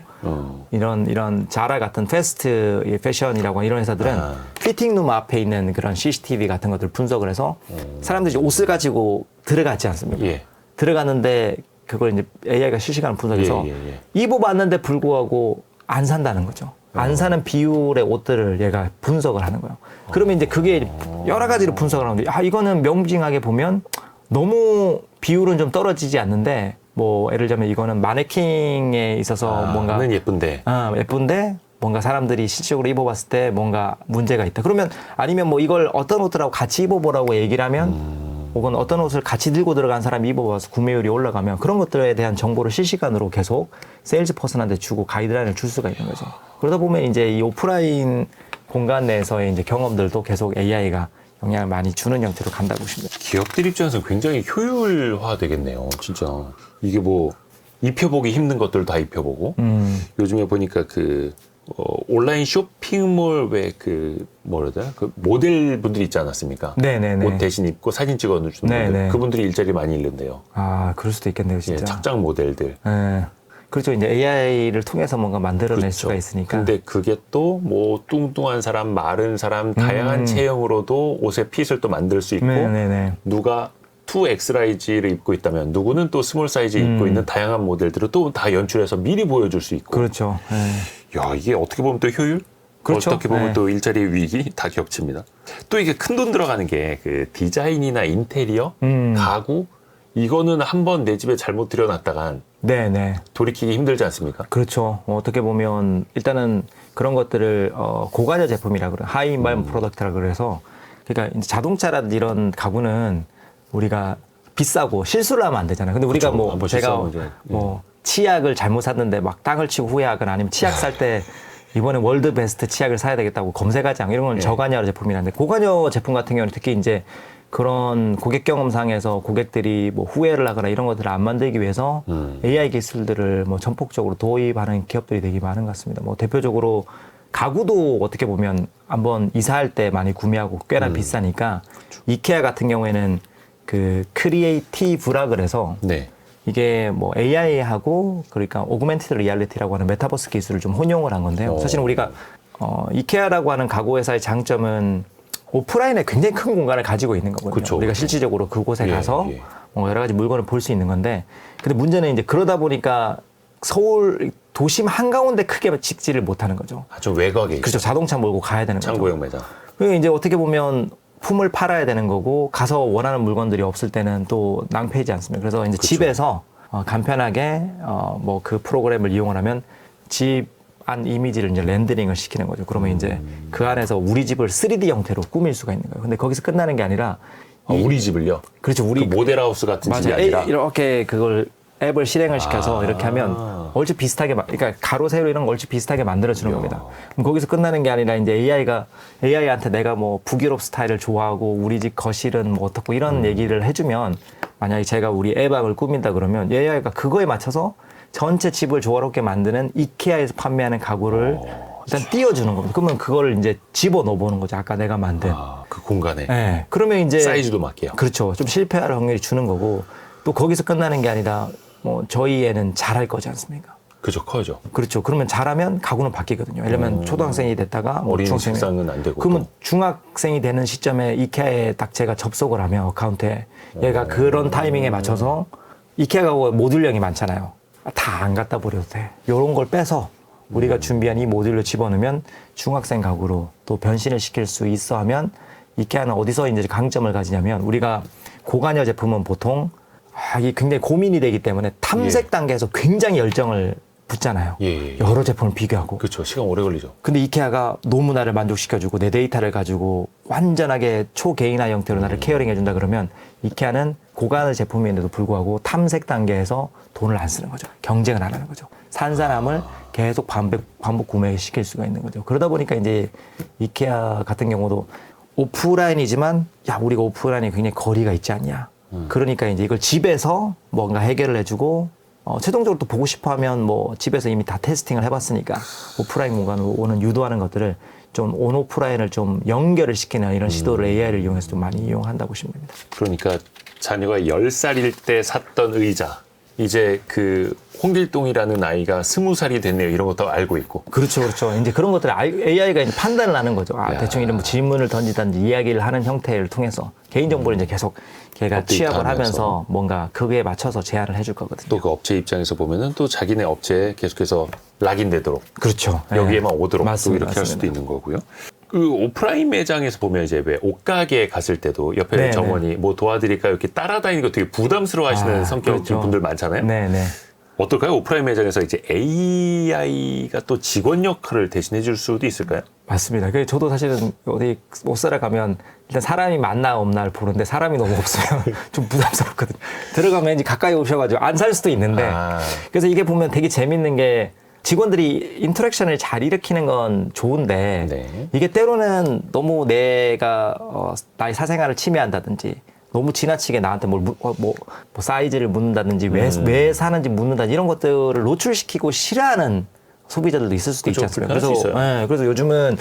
이런 자라 같은 패스트 패션이라고 하는 이런 회사들은 피팅룸 앞에 있는 그런 CCTV 같은 것들을 분석을 해서 사람들이 옷을 가지고 들어갔지 않습니까? 예. 들어갔는데 그걸 이제 AI가 실시간으로 분석해서 입어봤는데 불구하고 안 산다는 거죠. 안 사는 비율의 옷들을 얘가 분석을 하는 거예요. 그러면 이제 그게 여러 가지로 분석을 하는데, 이거는 명징하게 보면 너무 비율은 좀 떨어지지 않는데, 뭐, 예를 들면 이거는 마네킹에 있어서 뭔가. 예쁜데. 예쁜데, 뭔가 사람들이 실질적으로 입어봤을 때 뭔가 문제가 있다. 그러면 아니면 뭐 이걸 어떤 옷들하고 같이 입어보라고 얘기를 하면, 혹은 어떤 옷을 같이 들고 들어간 사람이 입어봐서 구매율이 올라가면 그런 것들에 대한 정보를 실시간으로 계속 세일즈 퍼슨한테 주고 가이드라인을 줄 수가 있는 거죠. 그러다 보면 이제 이 오프라인 공간 내에서의 이제 경험들도 계속 AI가 영향을 많이 주는 형태로 간다고 보시면 됩니다. 기업들 입장에서 굉장히 효율화 되겠네요. 진짜. 이게 뭐 입혀보기 힘든 것들 다 입혀보고 요즘에 보니까 온라인 쇼핑몰 그 모델 분들이 있지 않았습니까? 네네네. 옷 대신 입고 사진 찍어주는 분들. 그분들이 일자리 많이 잃는데요. 그럴 수도 있겠네요, 진짜. 예, 착장 모델들. 네. 그렇죠. 이제 AI를 통해서 뭔가 만들어낼 그렇죠. 수가 있으니까. 근데 그게 또 뭐 뚱뚱한 사람, 마른 사람, 다양한 체형으로도 옷의 핏을 또 만들 수 있고 누가 2X라이즈를 입고 있다면 누구는 또 스몰 사이즈 입고 있는 다양한 모델들을 또 다 연출해서 미리 보여줄 수 있고. 그렇죠. 야, 이게 어떻게 보면 또 효율? 그렇죠. 어떻게 보면 또 일자리 위기 다 겹칩니다. 또 이게 큰 돈 들어가는 게 그 디자인이나 인테리어, 가구 이거는 한번 내 집에 잘못 들여놨다간 돌이키기 힘들지 않습니까? 그렇죠. 어떻게 보면 일단은 그런 것들을 고가격 제품이라 그래, 하이 인바이먼 프로덕트라 그래서 그러니까 이제 자동차라든지 이런 가구는 우리가 비싸고 실수를 하면 안 되잖아요. 근데 우리가 그렇죠. 뭐 제가 뭐 치약을 잘못 샀는데 막 땅을 치고 후회하거나 아니면 치약 살 때 이번에 월드 베스트 치약을 사야 되겠다고 검색하지 않고 이런 건 저가녀 제품이라는데 고가녀 제품 같은 경우는 특히 이제 그런 고객 경험상에서 고객들이 뭐 후회를 하거나 이런 것들을 안 만들기 위해서 AI 기술들을 뭐 전폭적으로 도입하는 기업들이 되게 많은 것 같습니다. 뭐 대표적으로 가구도 어떻게 보면 한번 이사할 때 많이 구매하고 꽤나 비싸니까 그렇죠. 이케아 같은 경우에는 그 크리에이티브라 그래서 이게 뭐 AI하고 그러니까 오그멘티드 리얼리티라고 하는 메타버스 기술을 좀 혼용을 한 건데요. 사실은 우리가 이케아라고 하는 가구 회사의 장점은 오프라인에 굉장히 큰 공간을 가지고 있는 거거든요. 그쵸. 우리가 실질적으로 그곳에 가서 여러 가지 물건을 볼 수 있는 건데, 근데 문제는 이제 그러다 보니까 서울 도심 한가운데 크게 찍지를 못하는 거죠. 좀 외곽에 그렇죠. 자동차 몰고 가야 되는 거죠. 창고형 매장. 그리고 이제 어떻게 보면 품을 팔아야 되는 거고 가서 원하는 물건들이 없을 때는 또 낭패이지 않습니까? 그래서 이제 집에서 간편하게 뭐 그 프로그램을 이용을 하면 집 안 이미지를 이제 렌더링을 시키는 거죠. 그러면 이제 그 안에서 우리 집을 3D 형태로 꾸밀 수가 있는 거예요. 근데 거기서 끝나는 게 아니라 우리 집을요? 그렇죠. 우리 그 모델하우스 같은 집이 아니라 이렇게 그걸 앱을 실행을 시켜서 이렇게 하면 얼추 비슷하게 그러니까 가로 세로 이런 거 얼추 비슷하게 만들어 주는 겁니다. 그럼 거기서 끝나는 게 아니라 이제 AI한테 내가 뭐 북유럽 스타일을 좋아하고 우리 집 거실은 뭐 어떻고 이런 얘기를 해주면 만약에 제가 우리 애방을 꾸민다 그러면 AI가 그거에 맞춰서 전체 집을 조화롭게 만드는 이케아에서 판매하는 가구를 일단 띄워주는 겁니다. 그러면 그걸 이제 집어넣어 보는 거죠. 아까 내가 만든. 그 공간에. 네. 그러면 이제 사이즈도 맞게요. 그렇죠. 좀 실패할 확률이 주는 거고 또 거기서 끝나는 게 아니라 뭐 저희 애는 잘할 거지 않습니까? 그죠, 커죠. 그렇죠. 그러면 잘하면 가구는 바뀌거든요. 예를 들면 초등학생이 됐다가 뭐 어린이 중학생이 책상은 안 되고. 그러면 중학생이 되는 시점에 이케아에 딱 제가 접속을 하면 어카운트에 얘가 그런 타이밍에 맞춰서 이케아 가구 모듈형이 많잖아요. 다 안 갖다 버려도 돼. 이런 걸 빼서 우리가 준비한 이 모듈로 집어넣으면 중학생 가구로 또 변신을 시킬 수 있어 하면 이케아는 어디서 이제 강점을 가지냐면 우리가 고관여 제품은 보통 이게 굉장히 고민이 되기 때문에 탐색 단계에서 굉장히 열정을 붙잖아요. 여러 제품을 비교하고. 그렇죠. 시간 오래 걸리죠. 근데 이케아가 너무 나를 만족시켜주고 내 데이터를 가지고 완전하게 초개인화 형태로 나를 케어링해준다 그러면 이케아는 고가의 제품인데도 불구하고 탐색 단계에서 돈을 안 쓰는 거죠. 경쟁을 안 하는 거죠. 산 사람을 계속 반복 구매시킬 수가 있는 거죠. 그러다 보니까 이제 이케아 같은 경우도 오프라인이지만 야 우리가 오프라인이 굉장히 거리가 있지 않냐. 그러니까 이제 이걸 집에서 뭔가 해결을 해주고 최종적으로 또 보고 싶어 하면 뭐 집에서 이미 다 테스팅을 해봤으니까 오프라인 공간으로 오는 유도하는 것들을 좀 온오프라인을 좀 연결을 시키는 이런 시도를 AI를 이용해서 좀 많이 이용한다고 보시면 됩니다. 그러니까 자녀가 10살일 때 샀던 의자 이제 그 홍길동이라는 아이가 20살이 됐네요. 이런 것도 알고 있고. 그렇죠, 그렇죠. 이제 그런 것들을 AI가 이제 판단을 하는 거죠. 대충 이런 뭐 질문을 던지든지 이야기를 하는 형태를 통해서 개인정보를 이제 계속 걔가 취합을 하면서 뭔가 그거에 맞춰서 제안을 해줄 거거든요. 또 그 업체 입장에서 보면은 또 자기네 업체에 계속해서 락인되도록. 그렇죠. 여기에만 오도록 맞습니다, 또 이렇게 할 수도 맞습니다. 있는 거고요. 그 오프라인 매장에서 보면 이제 왜 옷가게 갔을 때도 옆에 네네. 점원이 뭐 도와드릴까요? 이렇게 따라다니는 거 되게 부담스러워 하시는 성격 그렇죠. 분들 많잖아요. 네네. 어떨까요? 오프라인 매장에서 이제 AI가 또 직원 역할을 대신해 줄 수도 있을까요? 맞습니다. 그래서 저도 사실은 어디 옷 사러 가면 일단 사람이 많나 없나를 보는데 사람이 너무 없으면 좀 부담스럽거든요. 들어가면 이제 가까이 오셔가지고 안 살 수도 있는데 그래서 이게 보면 되게 재밌는 게 직원들이 인터랙션을 잘 일으키는 건 좋은데 네. 이게 때로는 너무 내가 나의 사생활을 침해한다든지 너무 지나치게 나한테 뭐 사이즈를 묻는다든지 왜 사는지 묻는다든지 이런 것들을 노출시키고 싫어하는 소비자들도 있을 수도 있지 않습니까? 그래서 요즘은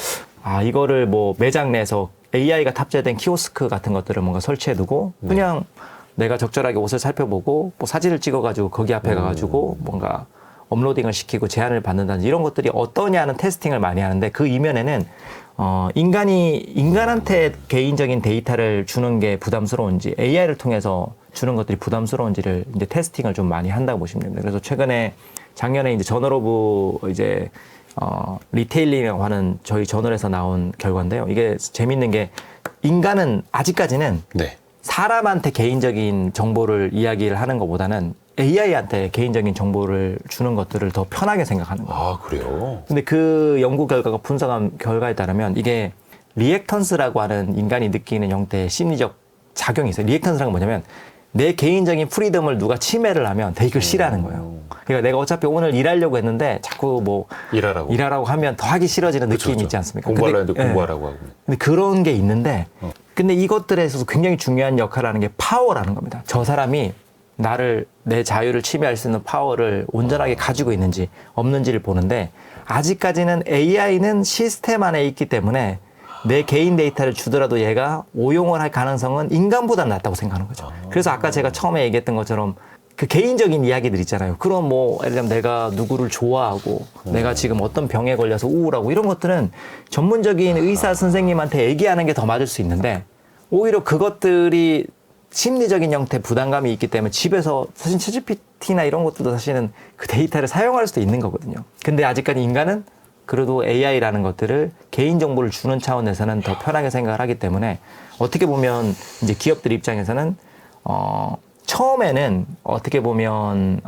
이거를 뭐 매장 내에서 AI가 탑재된 키오스크 같은 것들을 뭔가 설치해두고 그냥 내가 적절하게 옷을 살펴보고 뭐 사진을 찍어가지고 거기 앞에 가가지고 뭔가 업로딩을 시키고 제안을 받는다든지 이런 것들이 어떠냐는 테스팅을 많이 하는데 그 이면에는 인간한테 개인적인 데이터를 주는 게 부담스러운지 AI를 통해서 주는 것들이 부담스러운지를 이제 테스팅을 좀 많이 한다고 보시면 됩니다. 그래서 최근에 작년에 이제 저널 오브 이제 리테일링이라고 하는 저희 저널에서 나온 결과인데요. 이게 재밌는 게 인간은 아직까지는 네. 사람한테 개인적인 정보를 이야기를 하는 것보다는 AI한테 개인적인 정보를 주는 것들을 더 편하게 생각하는 거예요. 그래요? 근데 그 연구 결과가 분석한 결과에 따르면 이게 리액턴스라고 하는 인간이 느끼는 형태의 심리적 작용이 있어요. 리액턴스라는 건 뭐냐면 내 개인적인 프리덤을 누가 침해를 하면 되게 싫어하는 거예요. 그러니까 내가 어차피 오늘 일하려고 했는데 자꾸 뭐 일하라고 하면 더 하기 싫어지는 느낌이 있지 않습니까? 공부하려고 했는데 공부하라고 하고. 근데 그런 게 있는데 근데 이것들에 있어서 굉장히 중요한 역할을 하는 게 파워라는 겁니다. 저 사람이 내 자유를 침해할 수 있는 파워를 온전하게 가지고 있는지 없는지를 보는데 아직까지는 AI는 시스템 안에 있기 때문에 내 개인 데이터를 주더라도 얘가 오용을 할 가능성은 인간보다 낮다고 생각하는 거죠. 그래서 아까 제가 처음에 얘기했던 것처럼 그 개인적인 이야기들 있잖아요. 그럼 뭐 예를 들면 내가 누구를 좋아하고 내가 지금 어떤 병에 걸려서 우울하고 이런 것들은 전문적인 의사 선생님한테 얘기하는 게 더 맞을 수 있는데 오히려 그것들이 심리적인 형태 부담감이 있기 때문에 집에서 사실 챗GPT나 이런 것들도 사실은 그 데이터를 사용할 수도 있는 거거든요. 근데 아직까지 인간은 그래도 AI라는 것들을 개인정보를 주는 차원에서는 더 편하게 생각을 하기 때문에 어떻게 보면 이제 기업들 입장에서는 처음에는 어떻게 보면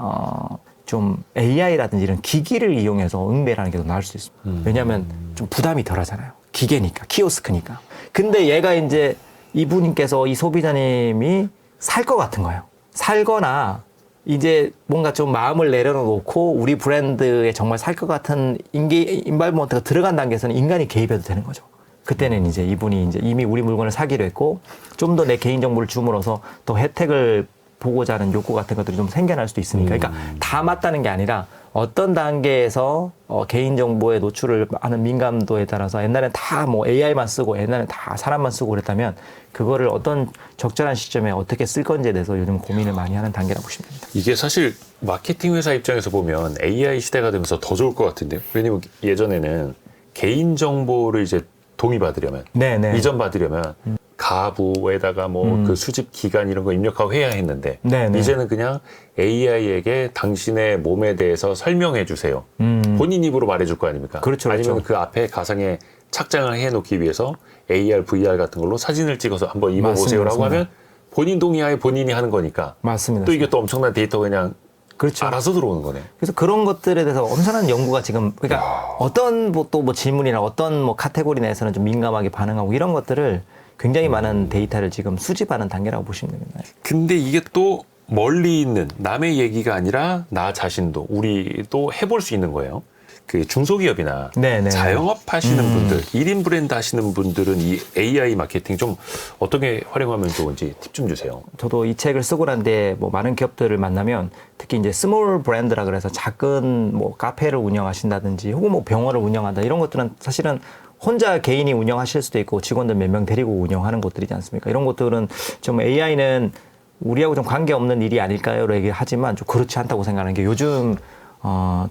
좀 AI라든지 이런 기기를 이용해서 응대를 하는 게 더 나을 수 있습니다. 왜냐하면 좀 부담이 덜 하잖아요. 기계니까, 키오스크니까. 근데 얘가 이제 이분께서 이 소비자님이 살 것 같은 거예요. 살거나 이제 뭔가 좀 마음을 내려놓고 우리 브랜드에 정말 살 것 같은 인발먼트가 들어간 단계에서는 인간이 개입해도 되는 거죠. 그때는 이제 이분이 이제 이미 우리 물건을 사기로 했고 좀 더 내 개인정보를 줌으로써 더 혜택을 보고자 하는 욕구 같은 것들이 좀 생겨날 수도 있으니까. 그러니까 다 맞다는 게 아니라 어떤 단계에서 개인정보의 노출을 하는 민감도에 따라서 옛날엔 다 뭐 AI만 쓰고 옛날엔 다 사람만 쓰고 그랬다면 그거를 어떤 적절한 시점에 어떻게 쓸 건지에 대해서 요즘 고민을 많이 하는 단계라고 보시면 됩니다. 이게 사실 마케팅 회사 입장에서 보면 AI 시대가 되면서 더 좋을 것 같은데요. 왜냐면 예전에는 개인정보를 이제 동의받으려면, 네네. 이전받으려면 가부에다가 뭐 그 수집 기간 이런 거 입력하고 해야 했는데 네네. 이제는 그냥 AI에게 당신의 몸에 대해서 설명해 주세요. 본인 입으로 말해줄 거 아닙니까? 그렇죠, 아니면 그렇죠. 그 앞에 가상의 착장을 해놓기 위해서 AR, VR 같은 걸로 사진을 찍어서 한번 입어보세요라고 맞습니다. 하면 본인 동의하에 본인이 하는 거니까 맞습니다. 또 이게 또 엄청난 데이터가 그냥 그렇죠. 알아서 들어오는 거네. 그래서 그런 것들에 대해서 엄청난 연구가 지금 그러니까 어떤 뭐 질문이나 어떤 뭐 카테고리 내에서는 좀 민감하게 반응하고 이런 것들을 굉장히 많은 데이터를 지금 수집하는 단계라고 보시면 됩니다. 근데 이게 또 멀리 있는 남의 얘기가 아니라 나 자신도 우리도 해볼 수 있는 거예요. 그 중소기업이나 네네. 자영업 하시는 분들, 1인 브랜드 하시는 분들은 이 AI 마케팅 좀 어떻게 활용하면 좋은지 팁 좀 주세요. 저도 이 책을 쓰고 난 뒤에 뭐 많은 기업들을 만나면 특히 이제 스몰 브랜드라 그래서 작은 뭐 카페를 운영하신다든지 혹은 뭐 병원을 운영한다 이런 것들은 사실은 혼자 개인이 운영하실 수도 있고 직원들 몇 명 데리고 운영하는 곳들이지 않습니까? 이런 것들은 좀 AI는 우리하고 좀 관계없는 일이 아닐까요? 얘기하지만 좀 그렇지 않다고 생각하는 게 요즘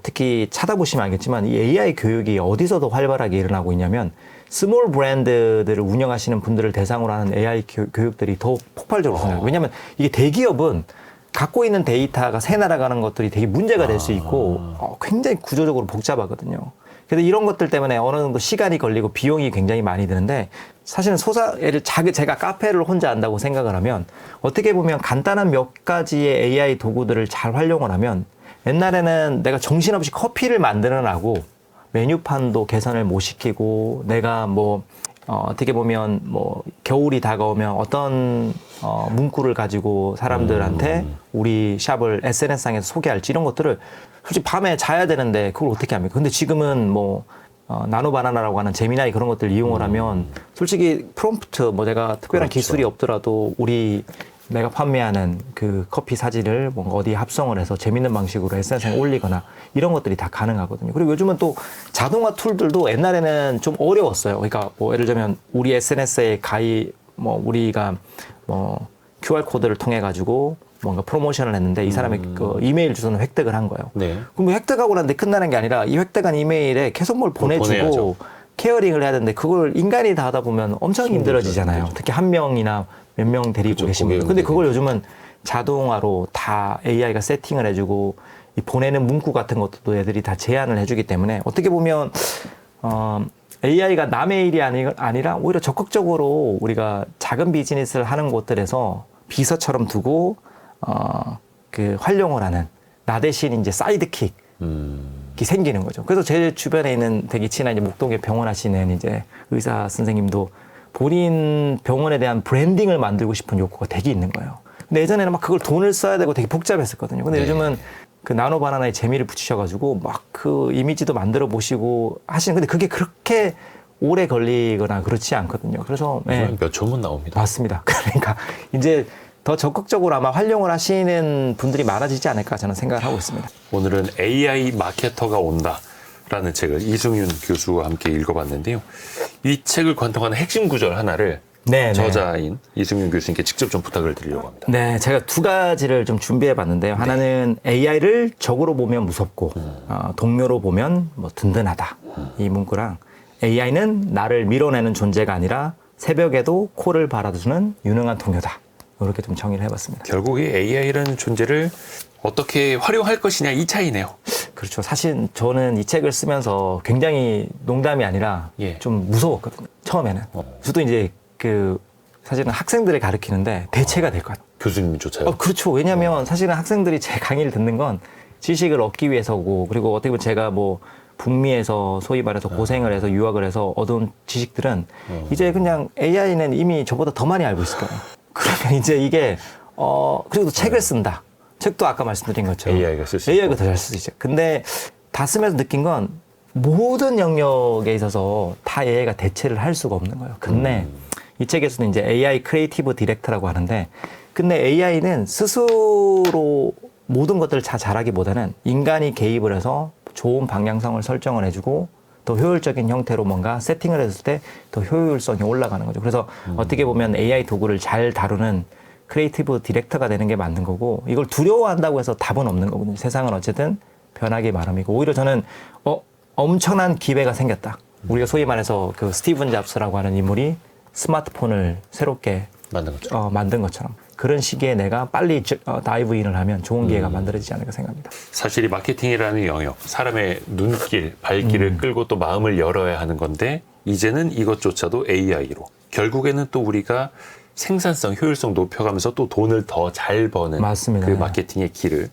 특히 찾아보시면 알겠지만 이 AI 교육이 어디서도 활발하게 일어나고 있냐면 스몰 브랜드들을 운영하시는 분들을 대상으로 하는 AI 교육들이 더 폭발적으로 생겨요. 왜냐하면 이게 대기업은 갖고 있는 데이터가 새 날아가는 것들이 되게 문제가 될 수 있고 굉장히 구조적으로 복잡하거든요. 그래서 이런 것들 때문에 어느 정도 시간이 걸리고 비용이 굉장히 많이 드는데 사실은 제가 카페를 혼자 한다고 생각을 하면 어떻게 보면 간단한 몇 가지의 AI 도구들을 잘 활용을 하면 옛날에는 내가 정신없이 커피를 만들어나고 메뉴판도 개선을 못 시키고 내가 뭐 어떻게 보면 뭐 겨울이 다가오면 어떤 문구를 가지고 사람들한테 우리 샵을 SNS상에서 소개할지 이런 것들을 솔직히 밤에 자야 되는데 그걸 어떻게 합니까? 근데 지금은 뭐 나노바나나라고 하는 제미나이 그런 것들 이용을 하면 솔직히 프롬프트 뭐 내가 특별한 그렇죠. 기술이 없더라도 내가 판매하는 그 커피 사진을 뭔가 어디에 합성을 해서 재밌는 방식으로 SNS에 올리거나 이런 것들이 다 가능하거든요. 그리고 요즘은 또 자동화 툴들도 옛날에는 좀 어려웠어요. 그러니까 뭐 예를 들면 우리 SNS에 우리가 QR 코드를 통해 가지고 뭔가 프로모션을 했는데 이 사람의 그 이메일 주소는 획득을 한 거예요. 네. 그럼 획득하고 났는데 끝나는 게 아니라 이 획득한 이메일에 계속 뭘 보내주고 보내야죠. 케어링을 해야 되는데 그걸 인간이 다 하다 보면 엄청 힘들어지잖아요. 특히 한 명이나 몇 명 데리고 그렇죠. 계시면. 근데 그걸 요즘은 자동화로 다 AI가 세팅을 해주고 이 보내는 문구 같은 것도 애들이 다 제안을 해주기 때문에 어떻게 보면 AI가 남의 일이 아니라 오히려 적극적으로 우리가 작은 비즈니스를 하는 곳들에서 비서처럼 두고 그 활용을 하는 나 대신 이제 사이드킥이 생기는 거죠. 그래서 제 주변에 있는 되게 친한 이제 목동에 병원 하시는 이제 의사 선생님도 본인 병원에 대한 브랜딩을 만들고 싶은 욕구가 되게 있는 거예요. 근데 예전에는 막 그걸 돈을 써야 되고 되게 복잡했었거든요. 근데 요즘은 그 나노바나나에 재미를 붙이셔가지고 막 그 이미지도 만들어 보시고 하시는. 근데 그게 그렇게 오래 걸리거나 그렇지 않거든요. 그래서 몇 초면 나옵니다. 맞습니다. 그러니까 이제 더 적극적으로 아마 활용을 하시는 분들이 많아지지 않을까 저는 생각을 하고 있습니다. 오늘은 AI 마케터가 온다라는 책을 이승윤 교수와 함께 읽어봤는데요. 이 책을 관통하는 핵심 구절 하나를 저자인 이승윤 교수님께 직접 좀 부탁을 드리려고 합니다. 네, 제가 두 가지를 좀 준비해 봤는데요. 하나는 AI를 적으로 보면 무섭고 동료로 보면 뭐 든든하다. 이 문구랑 AI는 나를 밀어내는 존재가 아니라 새벽에도 코를 발아주는 유능한 동료다. 이렇게 좀 정의를 해봤습니다. 결국 이 AI라는 존재를 어떻게 활용할 것이냐 이 차이네요. 그렇죠. 사실 저는 이 책을 쓰면서 굉장히 농담이 아니라 좀 무서웠거든요. 처음에는. 저도 이제 사실은 학생들을 가르치는데 대체가 될 것 같아요. 교수님조차요? 그렇죠. 왜냐하면 사실은 학생들이 제 강의를 듣는 건 지식을 얻기 위해서고 그리고 어떻게 보면 제가 뭐 북미에서 소위 말해서 고생을 해서 유학을 해서 얻은 지식들은 이제 그냥 AI는 이미 저보다 더 많이 알고 있을 거예요. 그러면 이제 이게 그리고 또 책을 쓴다. 책도 아까 말씀드린 것처럼 AI가 쓸 수 있고. AI가 더 잘 쓸 수 있죠. 근데 다 쓰면서 느낀 건 모든 영역에 있어서 다 AI가 대체를 할 수가 없는 거예요. 근데 이 책에서는 이제 AI 크리에이티브 디렉터라고 하는데 근데 AI는 스스로 모든 것들을 다 잘하기보다는 인간이 개입을 해서 좋은 방향성을 설정을 해주고 더 효율적인 형태로 뭔가 세팅을 했을 때 더 효율성이 올라가는 거죠. 그래서 어떻게 보면 AI 도구를 잘 다루는 크리에이티브 디렉터가 되는 게 맞는 거고, 이걸 두려워한다고 해서 답은 없는 거거든요. 세상은 어쨌든 변하기 마련이고, 오히려 저는 엄청난 기회가 생겼다. 우리가 소위 말해서 그 스티븐 잡스라고 하는 인물이 스마트폰을 새롭게 만든 것처럼 그런 시기에 내가 빨리 다이브인을 하면 좋은 기회가 만들어지지 않을까 생각합니다. 사실 이 마케팅이라는 영역, 사람의 눈길, 발길을 끌고 또 마음을 열어야 하는 건데, 이제는 이것조차도 AI로 결국에는 또 우리가 생산성, 효율성 높여가면서 또 돈을 더 잘 버는 맞습니다. 그 마케팅의 길을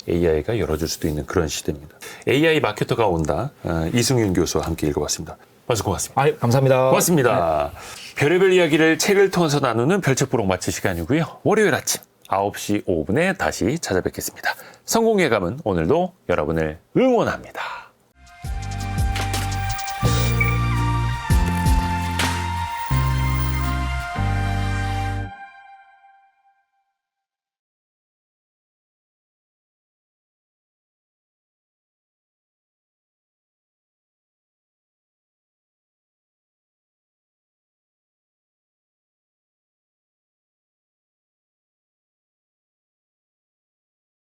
AI가 열어줄 수도 있는 그런 시대입니다. AI 마케터가 온다. 이승윤 교수와 함께 읽어봤습니다. 말씀 고맙습니다. 감사합니다. 고맙습니다. 네. 별의별 이야기를 책을 통해서 나누는 별책부록 마칠 시간이고요. 월요일 아침 9시 5분에 다시 찾아뵙겠습니다. 성공예감은 오늘도 여러분을 응원합니다.